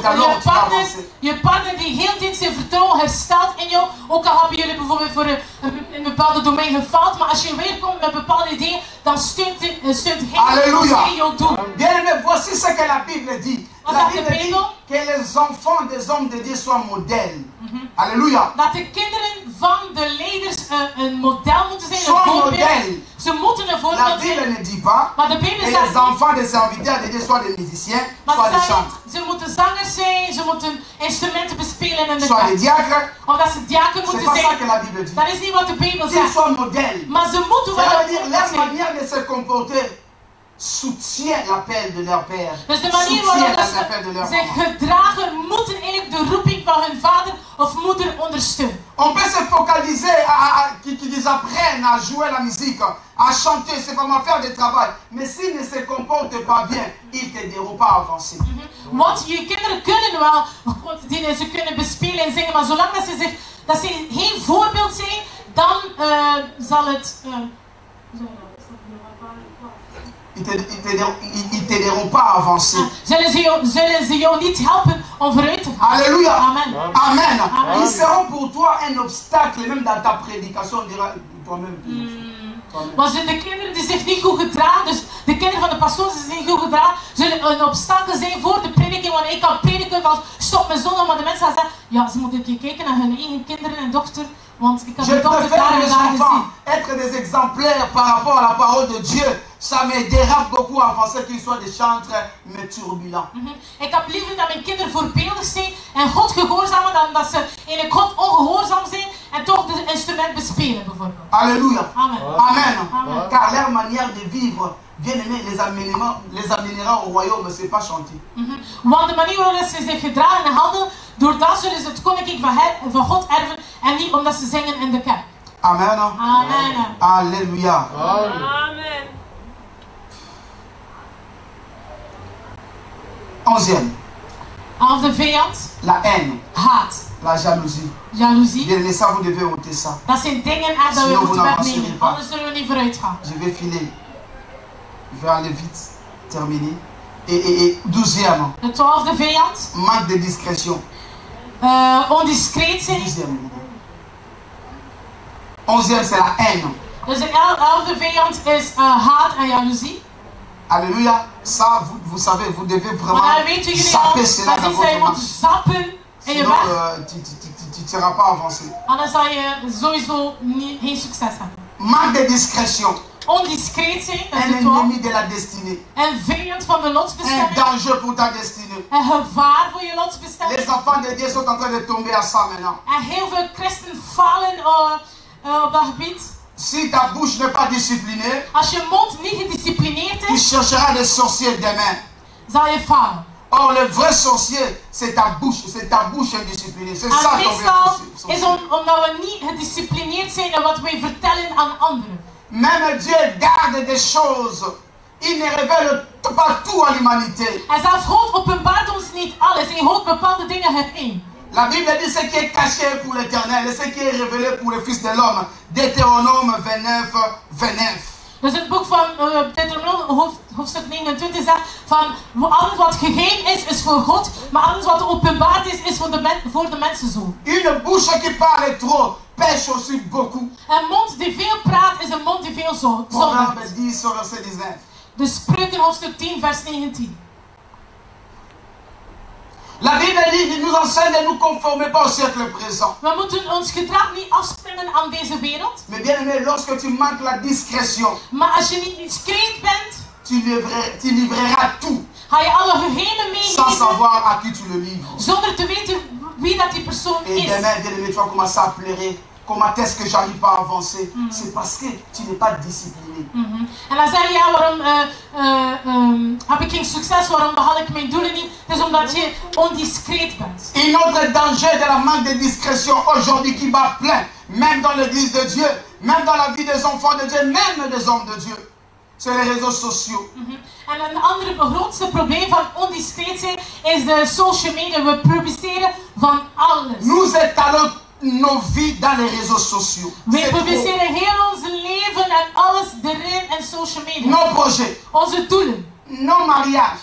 je partner die heel tijd zijn vertrouwen herstelt in jou, ook al hebben jullie bijvoorbeeld voor een bepaalde domein gefaald, maar als je weer komt met bepaalde ideeën, dan steunt hij jouw doel. Bien-aimé, voici ce que la Bible dit. La Bible dit que les enfants des hommes de Dieu soient modèles. Alléluia. Dat de kinderen van de leiders een model moeten zijn, een voorbeeld. Ze moeten een voorbeeld zijn. La Bible ne dit pas maar de Bijbel que zegt les enfants des serviteurs de Dieu soient des musiciens, soit des chanteurs. Ze moeten zangers zijn, ze moeten instrumenten bespelen in de soit des diacres. Of dat ze diaken moeten zijn. C'est pas ça que la Bible dit. Dat is niet wat de Bijbel zegt. Qu'ils soient modèles. Maar ze moeten wel. Ça veut dire leur manière de se comporter soutient l'appel de leur père. Dus de manier waarop ze zich gedragen moeten eigenlijk de roeping van hun vader of moeder ondersteunen. On peut se focaliser qu'ils apprennent à jouer la musique, à chanter, c'est vraiment faire du travail. Mais s'ils ne se comportent pas bien, ils ne t'aideront pas à avancer. Want je kinderen kunnen wel God dienen, ze kunnen bespelen en zingen, maar zolang dat ze geen voorbeeld zijn, dan zal het... Ils t'aideront pas à avancer. Zullen ze jou niet helpen om vooruit te gaan. Alléluia. Amen. Amen. Amen. Ils seront pour toi un obstacle, même dans ta prédication, on dira toi-même. Maar zijn de kinderen die zich niet goed gedragen, dus de kinderen van de pastoor die zich niet goed gedragen, zullen een obstakel zijn voor de prediking. Want ik kan prediken van stop met zondag, maar de mensen gaan zeggen, ja, ze moeten een keer kijken naar hun eigen kinderen en dochter. Want ik heb je préfère mes enfants gezien. être des exemplaires par rapport à la parole de Dieu. Ça m'aidera beaucoup à avancer qu'ils soient des chantres, mais turbulents. Ik heb liever dat mijn kinderen voorbeeldig zijn en God gehoorzamen dan dat ze in God ongehoorzaam zijn en toch de instrument bespelen bijvoorbeeld. Alléluia. Amen. Amen. Amen. Car leur manière de vivre, bien aimé, les amènera au royaume, mais c'est pas chanter. Want de manier waarop ze zich gedragen en handelen, doordat zullen ze het koninkrijk van God erven en niet omdat ze zingen in de kerk. Amen. Amen. Alléluia. Amen. 11e. Als de vijand. La haine. Haat. La jalousie. Jaloezie. Bien aimé, ça vous devez ôter ça. Dat zijn dingen dat we moeten wegnemen. Anders zullen we niet vooruit gaan. Je vais filer. Je vais aller vite. Terminer. Et 12e. De 12e vijand. Manque de discrétion. Ondiscreet zijn. 11e, c'est la haine. Dus de 11e vijand is haat en jaloezie. Alléluia. Ça, vous savez, vous devez vraiment zapper cela dans votre marche. Sinon, tu ne seras pas avancé. Anders zal je sowieso geen succes hebben. Manque de discrétion. Ondiscreet zijn. Un ennemi de la destinée. Een vijand van de lotsbestemming. Un danger pour ta destinée. Een gevaar voor je lotsbestemming. Les enfants de Dieu sont en train de tomber à ça maintenant. En heel veel christen vallen op dat gebied. Si ta bouche n'est pas disciplinée, als je mond niet gedisciplineerd tu is, chercheras des sorciers demain. Zal je falen. Or, le vrai sorcier, c'est ta bouche indisciplinée. C'est ça ton vrai sorcier. Is omdat we niet gedisciplineerd zijn in wat wij vertellen aan anderen. Même Dieu garde des choses. Il ne révèle pas tout à l'humanité. En zelfs God openbaart ons niet alles. Hij houdt bepaalde dingen geheim. La Bible dit ce qui est caché pour l'Éternel et ce qui est révélé pour le Fils de l'homme. Deutéronome 29, 29. Dus het boek van Deuteronomium hoofdstuk 29 zegt van alles wat geheim is voor God, maar alles wat openbaard is voor de mensen zo. Une bouche qui parle trop pêche aussi beaucoup. Een mond die veel praat is een mond die veel zondigt. Proverbe 10 verset 19. Dus Spreuken hoofdstuk 10 vers 19. La Bible dit, nous enseigne de ne nous conformer pas au siècle présent. We moeten ons gedrag niet afstemmen aan deze wereld. Mais bien aimé, lorsque tu manques la discrétion, Maar als je niet discreet bent, tu livreras tout. Ga je alle geheimen meegeven. Sans savoir à qui tu le livres. Zonder te weten wie dat die persoon is. Et demain, bien aimé, tu vas commencer à pleurer. Comment est-ce que j'arrive pas à avancer? C'est parce que tu n'es pas discipliné. En dan zeg je, ja, waarom heb ik geen succes? Waarom behaal ik mijn doelen niet? Het is omdat je ondiscreet bent. Un autre danger de la manque de discrétion aujourd'hui qui bat plein, même dans l'église de Dieu, même dans la vie des enfants de Dieu, même des hommes de Dieu. C'est les réseaux sociaux. En een ander grootste probleem van ondiscreet zijn is de social media. We publiceren van alles. Nous étalons nos vies dans les réseaux sociaux. We publiceren heel ons leven en alles erin en social media. Nos projets. Onze doelen. Nos mariages.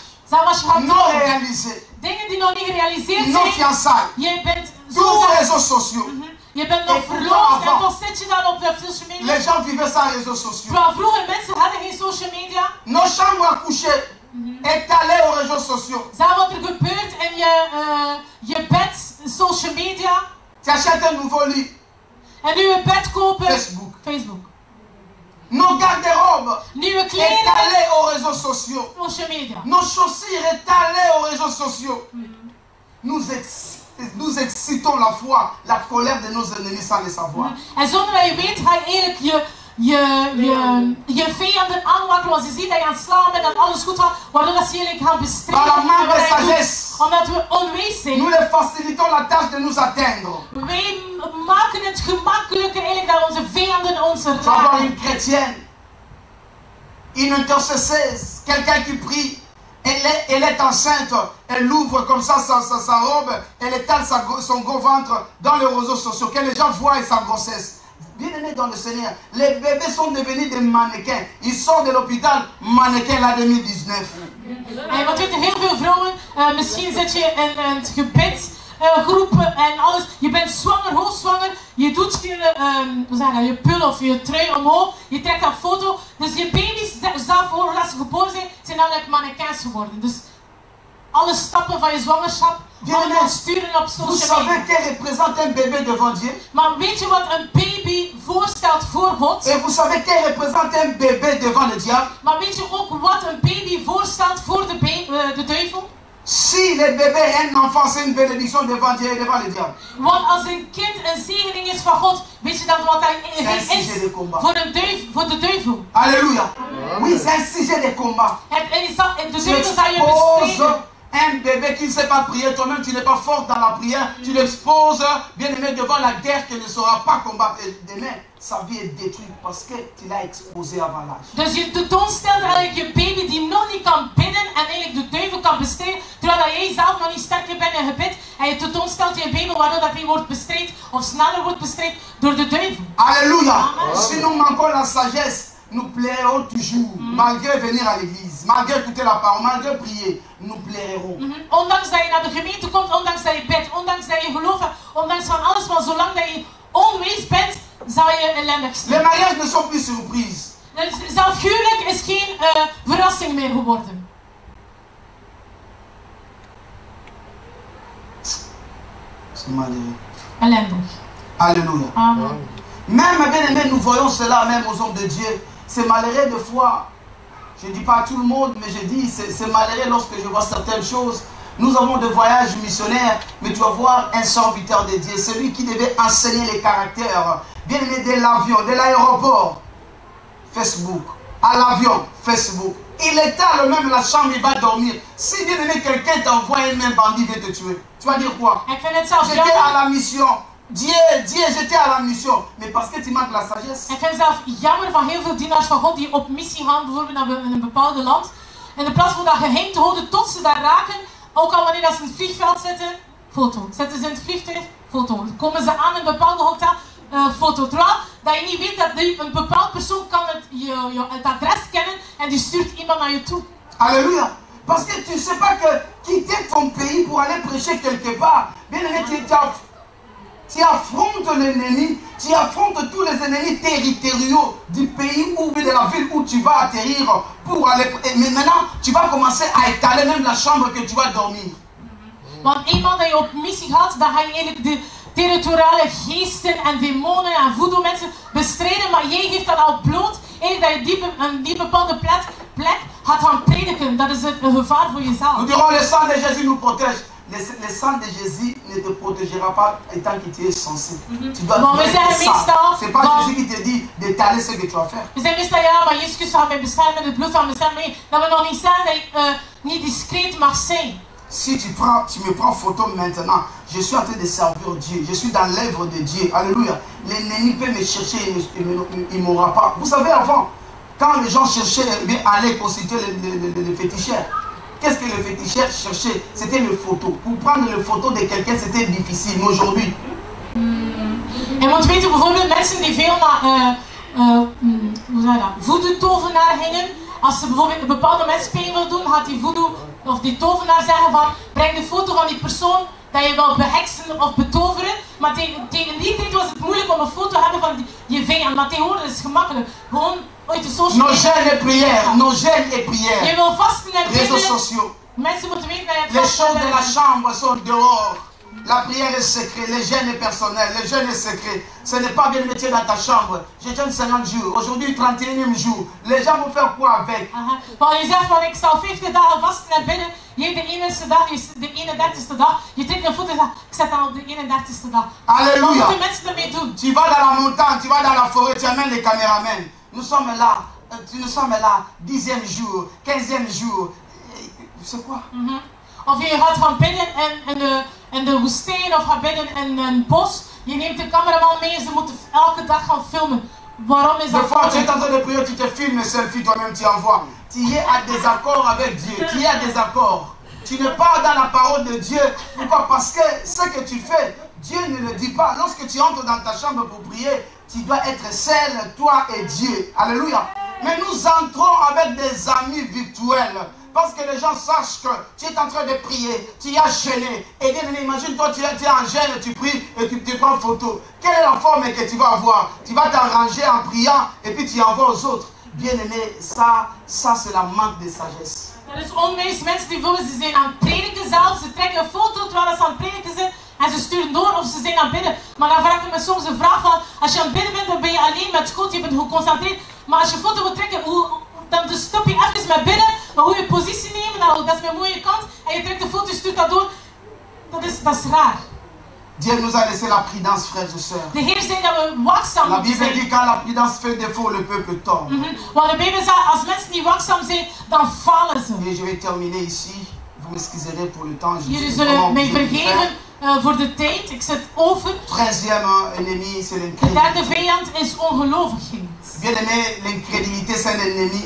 Non réalisés. Dingen die nog niet gerealiseerd zijn. Nos fiançailles. Jij bent tous les réseaux sociaux. Je bent nog verloofd en toch zit je dan op de social media. Les gens vivaient sans réseaux sociaux. Terwijl vroeger mensen hadden geen social media. Nos chambres à coucher étalées aux réseaux sociaux. Zie wat er gebeurt in je bed, social media. Tu achètes un nouveau lit. En nu een bed kopen. Facebook. Nos garde-robes étalées aux réseaux sociaux. Social media. Nos chaussures étalées aux réseaux sociaux. Nous excitons la foi, la colère de nos ennemis sans le savoir. En zonder dat je weet, ga je eigenlijk je vijanden aanwakkeren. Want je ziet dat je aan het slaan bent, dat alles goed gaat. Waardoor dat ze eigenlijk gaan bestrijden. Omdat we onwijs zijn. Nous les facilitons la tâche de nous atteindre. Wij maken het gemakkelijker eigenlijk dat onze vijanden ons raken. Tu vas voir une chrétienne, une intercesseuse, quelqu'un qui prie. Elle est enceinte, elle ouvre comme ça sa robe, elle étale son gros ventre dans les réseaux sociaux, que les gens voient sa grossesse. Bien-aimés dans le Seigneur, les bébés sont devenus des mannequins. Ils sortent de l'hôpital, mannequins là 2019. Want weet je, heel veel vrouwen, misschien zit je in het gebedsgroep en alles. Je bent zwanger, hoogzwanger. Je doet je pul of je trui omhoog. Je trekt een foto. Dus je baby's, zelf voor als ze geboren zijn eigenlijk mannequins geworden. Dus alle stappen van je zwangerschap allemaal sturen op social media. Vous savez qu'elle représente un bébé devant Dieu? Maar weet je wat een baby voorstelt voor God? Et vous savez qu'elle représente un bébé devant le diable? Maar weet je ook wat een baby voorstelt voor de duivel? Si le bébé est un enfant, c'est une bénédiction devant Dieu et devant le diable. Want als een kind een zegening is van God, weet je dat wat hij is voor de duivel. Alléluia. Oui, c'est un sujet de combat. De duivel zal je bestrijden. Un bébé qui ne sait pas prier, toi-même tu n'es pas fort dans la prière, tu l'exposes, bien aimé, devant la guerre qu'il ne saura pas combattre. Et demain, sa vie est détruite parce que tu l'as exposé avant l'âge. Dus je tentoonstelt eigenlijk je baby die nog niet kan bidden en eigenlijk de duivel kan bestrijden, terwijl dat jij zelf nog niet sterker bent in gebed. En je tentoonstelt je baby waardoor dat hij wordt bestrijd of sneller wordt bestrijd door de duivel. Alléluia. Si nous manquons la sagesse, nous plairons toujours, malgré venir à l'église, malgré écouter la parole, malgré prier, nous plairons. Ondanks dat je naar de gemeente komt, ondanks dat je bidt, ondanks dat je gelooft, ondanks van alles, maar zolang dat je onwijs bent, zal je ellendig zijn. Les mariages ne sont plus surprises. Zelfs huwelijk is geen verrassing meer geworden. C'est malheureux. Ellendig. Alléluia. Amen. Même, bien aimé, nous voyons cela même aux hommes de Dieu. C'est malheureux de fois. Je ne dis pas à tout le monde, mais je dis, c'est malheureux lorsque je vois certaines choses. Nous avons des voyages missionnaires, mais tu vas voir un serviteur de Dieu, celui qui devait enseigner les caractères. Bien aimé, de l'avion, de l'aéroport, Facebook. À l'avion, Facebook. Il étale même la chambre, il va dormir. Si bien aimé, quelqu'un t'envoie un même bandit vient te tuer, tu vas dire quoi? J'étais à la mission. Dieu, j'étais à la mission, mais parce que tu manques la sagesse. Ik vind het zelf jammer van heel veel dienaars van God die op missie gaan, bijvoorbeeld naar een bepaald land. En in plaats van dat geheim te houden tot ze daar raken, ook al wanneer ze in het vliegveld zitten, foto. Zetten ze in het vliegtuig, foto. Komen ze aan in een bepaald hotel, foto. Terwijl dat je niet weet dat een bepaald persoon kan het adres kennen en die stuurt iemand naar je toe. Alléluia. Parce que tu ne sais pas que quitter ton pays pour aller prêcher quelque part, bien aimé, tu affrontes l'ennemi, tu affrontes tous les ennemis territoriaux du pays ou de la ville où tu vas atterrir pour aller... Mais maintenant, tu vas commencer à étaler même la chambre que tu vas dormir. Want eenmaal dat je op missie gaat, dan ga je eigenlijk de territoriale geesten en demonen en voodoo mensen bestrijden. Maar jij geeft dat al bloot, eigenlijk dat je die bepaalde plek gaat gaan prediken. Dat is een gevaar voor jezelf. Nous dirons, le sang de Jésus nous protège. Le sang de Jésus ne te protégera pas tant que tu es censé. Tu dois ça. C'est pas Jésus qui te dit d'étaler ce que tu vas faire. We zeggen meestal ja, maar Jezus gaat mij beschermen, het bloed van beschermen. Nee, dat we nog niet zeggen dat je niet discreet mag zijn. Si tu me prends photo maintenant, je suis en train de servir Dieu. Je suis dans l'œuvre de Dieu. Alléluia. L'ennemi peut me chercher, il ne m'aura pas. Vous savez, avant, quand les gens cherchaient, allaient consulter les féticheurs, qu'est-ce que le féticheur cherchait? C'était les photos. Pour prendre les photos de quelqu'un, c'était difficile. Mais aujourd'hui... En moet weten, bijvoorbeeld mensen die veel naar voodoo-tovenaar gingen. Als ze bijvoorbeeld een bepaalde mens pijn wil doen, gaat die voodoo of die tovenaar zeggen van breng de foto van die persoon dat je wil beheksen of betoveren. Maar tegen die tijd was het moeilijk om een foto te hebben van je vijand. Maar tegenwoordig is het gemakkelijk. Gewoon uit de social media. Nos gènes et prières, nos gènes et prières. Je wil vasten en bidden. Réseaux sociaux. Mensen moeten weten dat je het les choses de la chambre sont dehors. La prière est secrète, les jeûnes est personnel, le jeûne est secret. Ce n'est pas bien de mettre dans ta chambre. Je jeûne 50 jours, aujourd'hui 31e jour. Les gens vont faire quoi avec? Want je zegt van ik zal 50 dagen vasten en bidden. Je hebt de 31ste dag, de 31ste dag. Je trekt een foto en zegt ik zet dan op de 31ste dag. Alléluia. Wat moeten mensen ermee doen? Tu vas dans la montagne, tu vas dans la forêt, tu amènes les caméramans. Nous sommes là, 10e jour, 15e jour. C'est quoi? Of je gaat gaan bidden in de woestijn of gaat bidden in een bos. Je neemt de cameraman mee en ze moeten elke dag gaan filmen. Waarom is dat? Des fois, tu es en train de prier, tu te filmes, selfie, toi-même tu envoies. Tu es à désaccord avec Dieu. Tu es à désaccord. Tu ne parles dans la parole de Dieu. Pourquoi? Parce que ce que tu fais, Dieu ne le dit pas. Lorsque tu entres dans ta chambre pour prier, tu dois être seul, toi et Dieu. Alléluia. Mais nous entrons avec des amis virtuels. Parce que les gens sachent que tu es en train de prier, tu as jeûné. Et bien, imagine-toi, tu es en jeûne, tu pries et tu te prends photo. Quelle est la forme que tu vas avoir? Tu vas t'arranger en priant et puis tu envoies aux autres. Bien aimé, ça c'est la manque de sagesse. Dat is onwijs. Mensen die volgens ze zijn aan het prediken zelf. Ze trekken een foto terwijl ze aan het prediken zijn. En ze sturen door of ze zijn aan het bidden. Maar dan vraag ik me soms een vraag van. Als je aan het bidden bent, dan ben je alleen met God. Je bent geconcentreerd. Maar als je een foto wilt trekken, dan dus stop je even met bidden. Maar hoe je positie neemt, dat is mijn mooie kant. En je trekt de foto, je stuurt dat door. Dat is raar. Dieu nous a laissé la prudence, frères et sœurs. De Heer zei dat we waakzaam La Bible dit quand la prudence fait défaut, le peuple tombe. Want de Bijbel zegt, als mensen niet waakzaam zijn, dan vallen ze. Et je vais terminer ici. Vous m'excuserez pour le temps. Jullie zullen mij vergeven voor de tijd. Ik zet over. 13e ennemi, c'est De l'incrédulité. derde vijand is ongelovigheid. Bien aimé, l'incrédulité, c'est un ennemi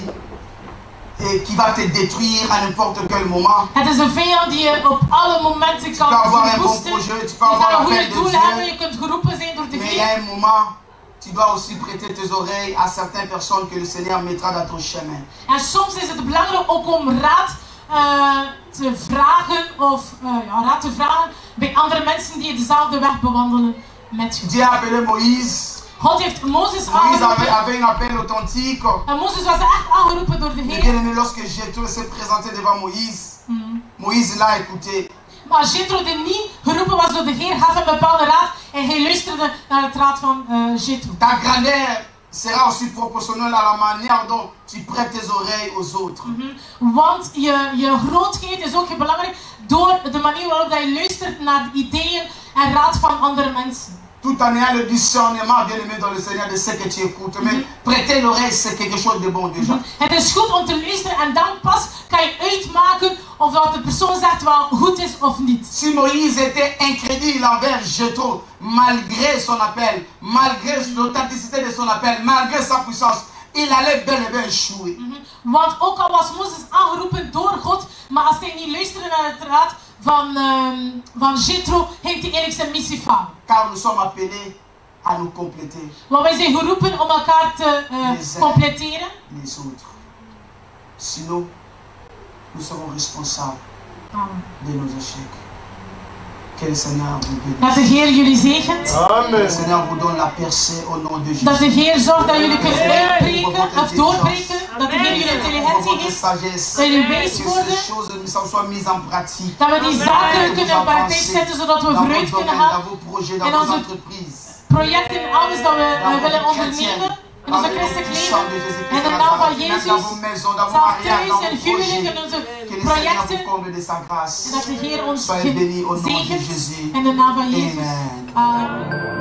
et qui va te détruire à n'importe quel moment. Het is een vijand die je op alle momenten kan verwoesten. Je kan een goede doel hebben, je kunt geroepen zijn door de Mais il y a Heer. un moment, tu dois aussi prêter tes oreilles à certaines personnes que le Seigneur mettra dans ton chemin. En soms is het belangrijk ook om raad te vragen bij andere mensen die dezelfde weg bewandelen met je. Dieu a appelé Moïse. God heeft Mozes Moïse aangeroepen. avait un appel authentique. En Mozes was echt aangeroepen door de Mais Heer. bien aimé, lorsque Jéthro s'est présenté devant Moïse, Moïse l'a écouté. Maar als Jethro die niet geroepen was door de Heer, gaf hem een bepaalde raad en hij luisterde naar het raad van Jethro. Ta grandeur sera aussi proportionnelle à la manière dont tu prêtes tes oreilles aux autres. Want je grootheid is ook belangrijk door de manier waarop je luistert naar de ideeën en raad van andere mensen. Tout en ayant le discernement, bien aimé dans le Seigneur, de ce que tu écoutes. Mais prêter l'oreille, c'est quelque chose de bon déjà. Het is goed om te luisteren en dan pas kan je uitmaken of dat de persoon zegt wel goed is of niet. Si Moïse était incrédule envers Jéthro, malgré son appel, malgré l'authenticité de son appel, malgré sa puissance, il allait bel et bien échouer. Want ook al was Mozes aangeroepen door God, maar als hij niet luisterde naar het raad van Jethro, ging hij eigenlijk zijn missie falen. Car nous sommes appelés à nous compléter. Want wij zijn geroepen om elkaar te completeren. Les autres. Sinon, nous serons responsables de nos échecs. Que le Seigneur vous bénisse. Dat de Heer jullie zegent. Que le Seigneur vous donne la percée au nom de Jésus. Dat de Heer zorgt dat jullie kunnen uitbreken of doorbreken dat de Heer jullie intelligentie geeft, dat jullie wijs worden, dat we die zaken kunnen in praktijk zetten, zodat we vooruit kunnen gaan in onze projecten, alles dat we willen ondernemen. In onze christelijk leven, in de naam van Jezus, zelfs thuis en huwelijk in onze projecten, en dat de Heer ons zegent in de naam van Jezus. Amen.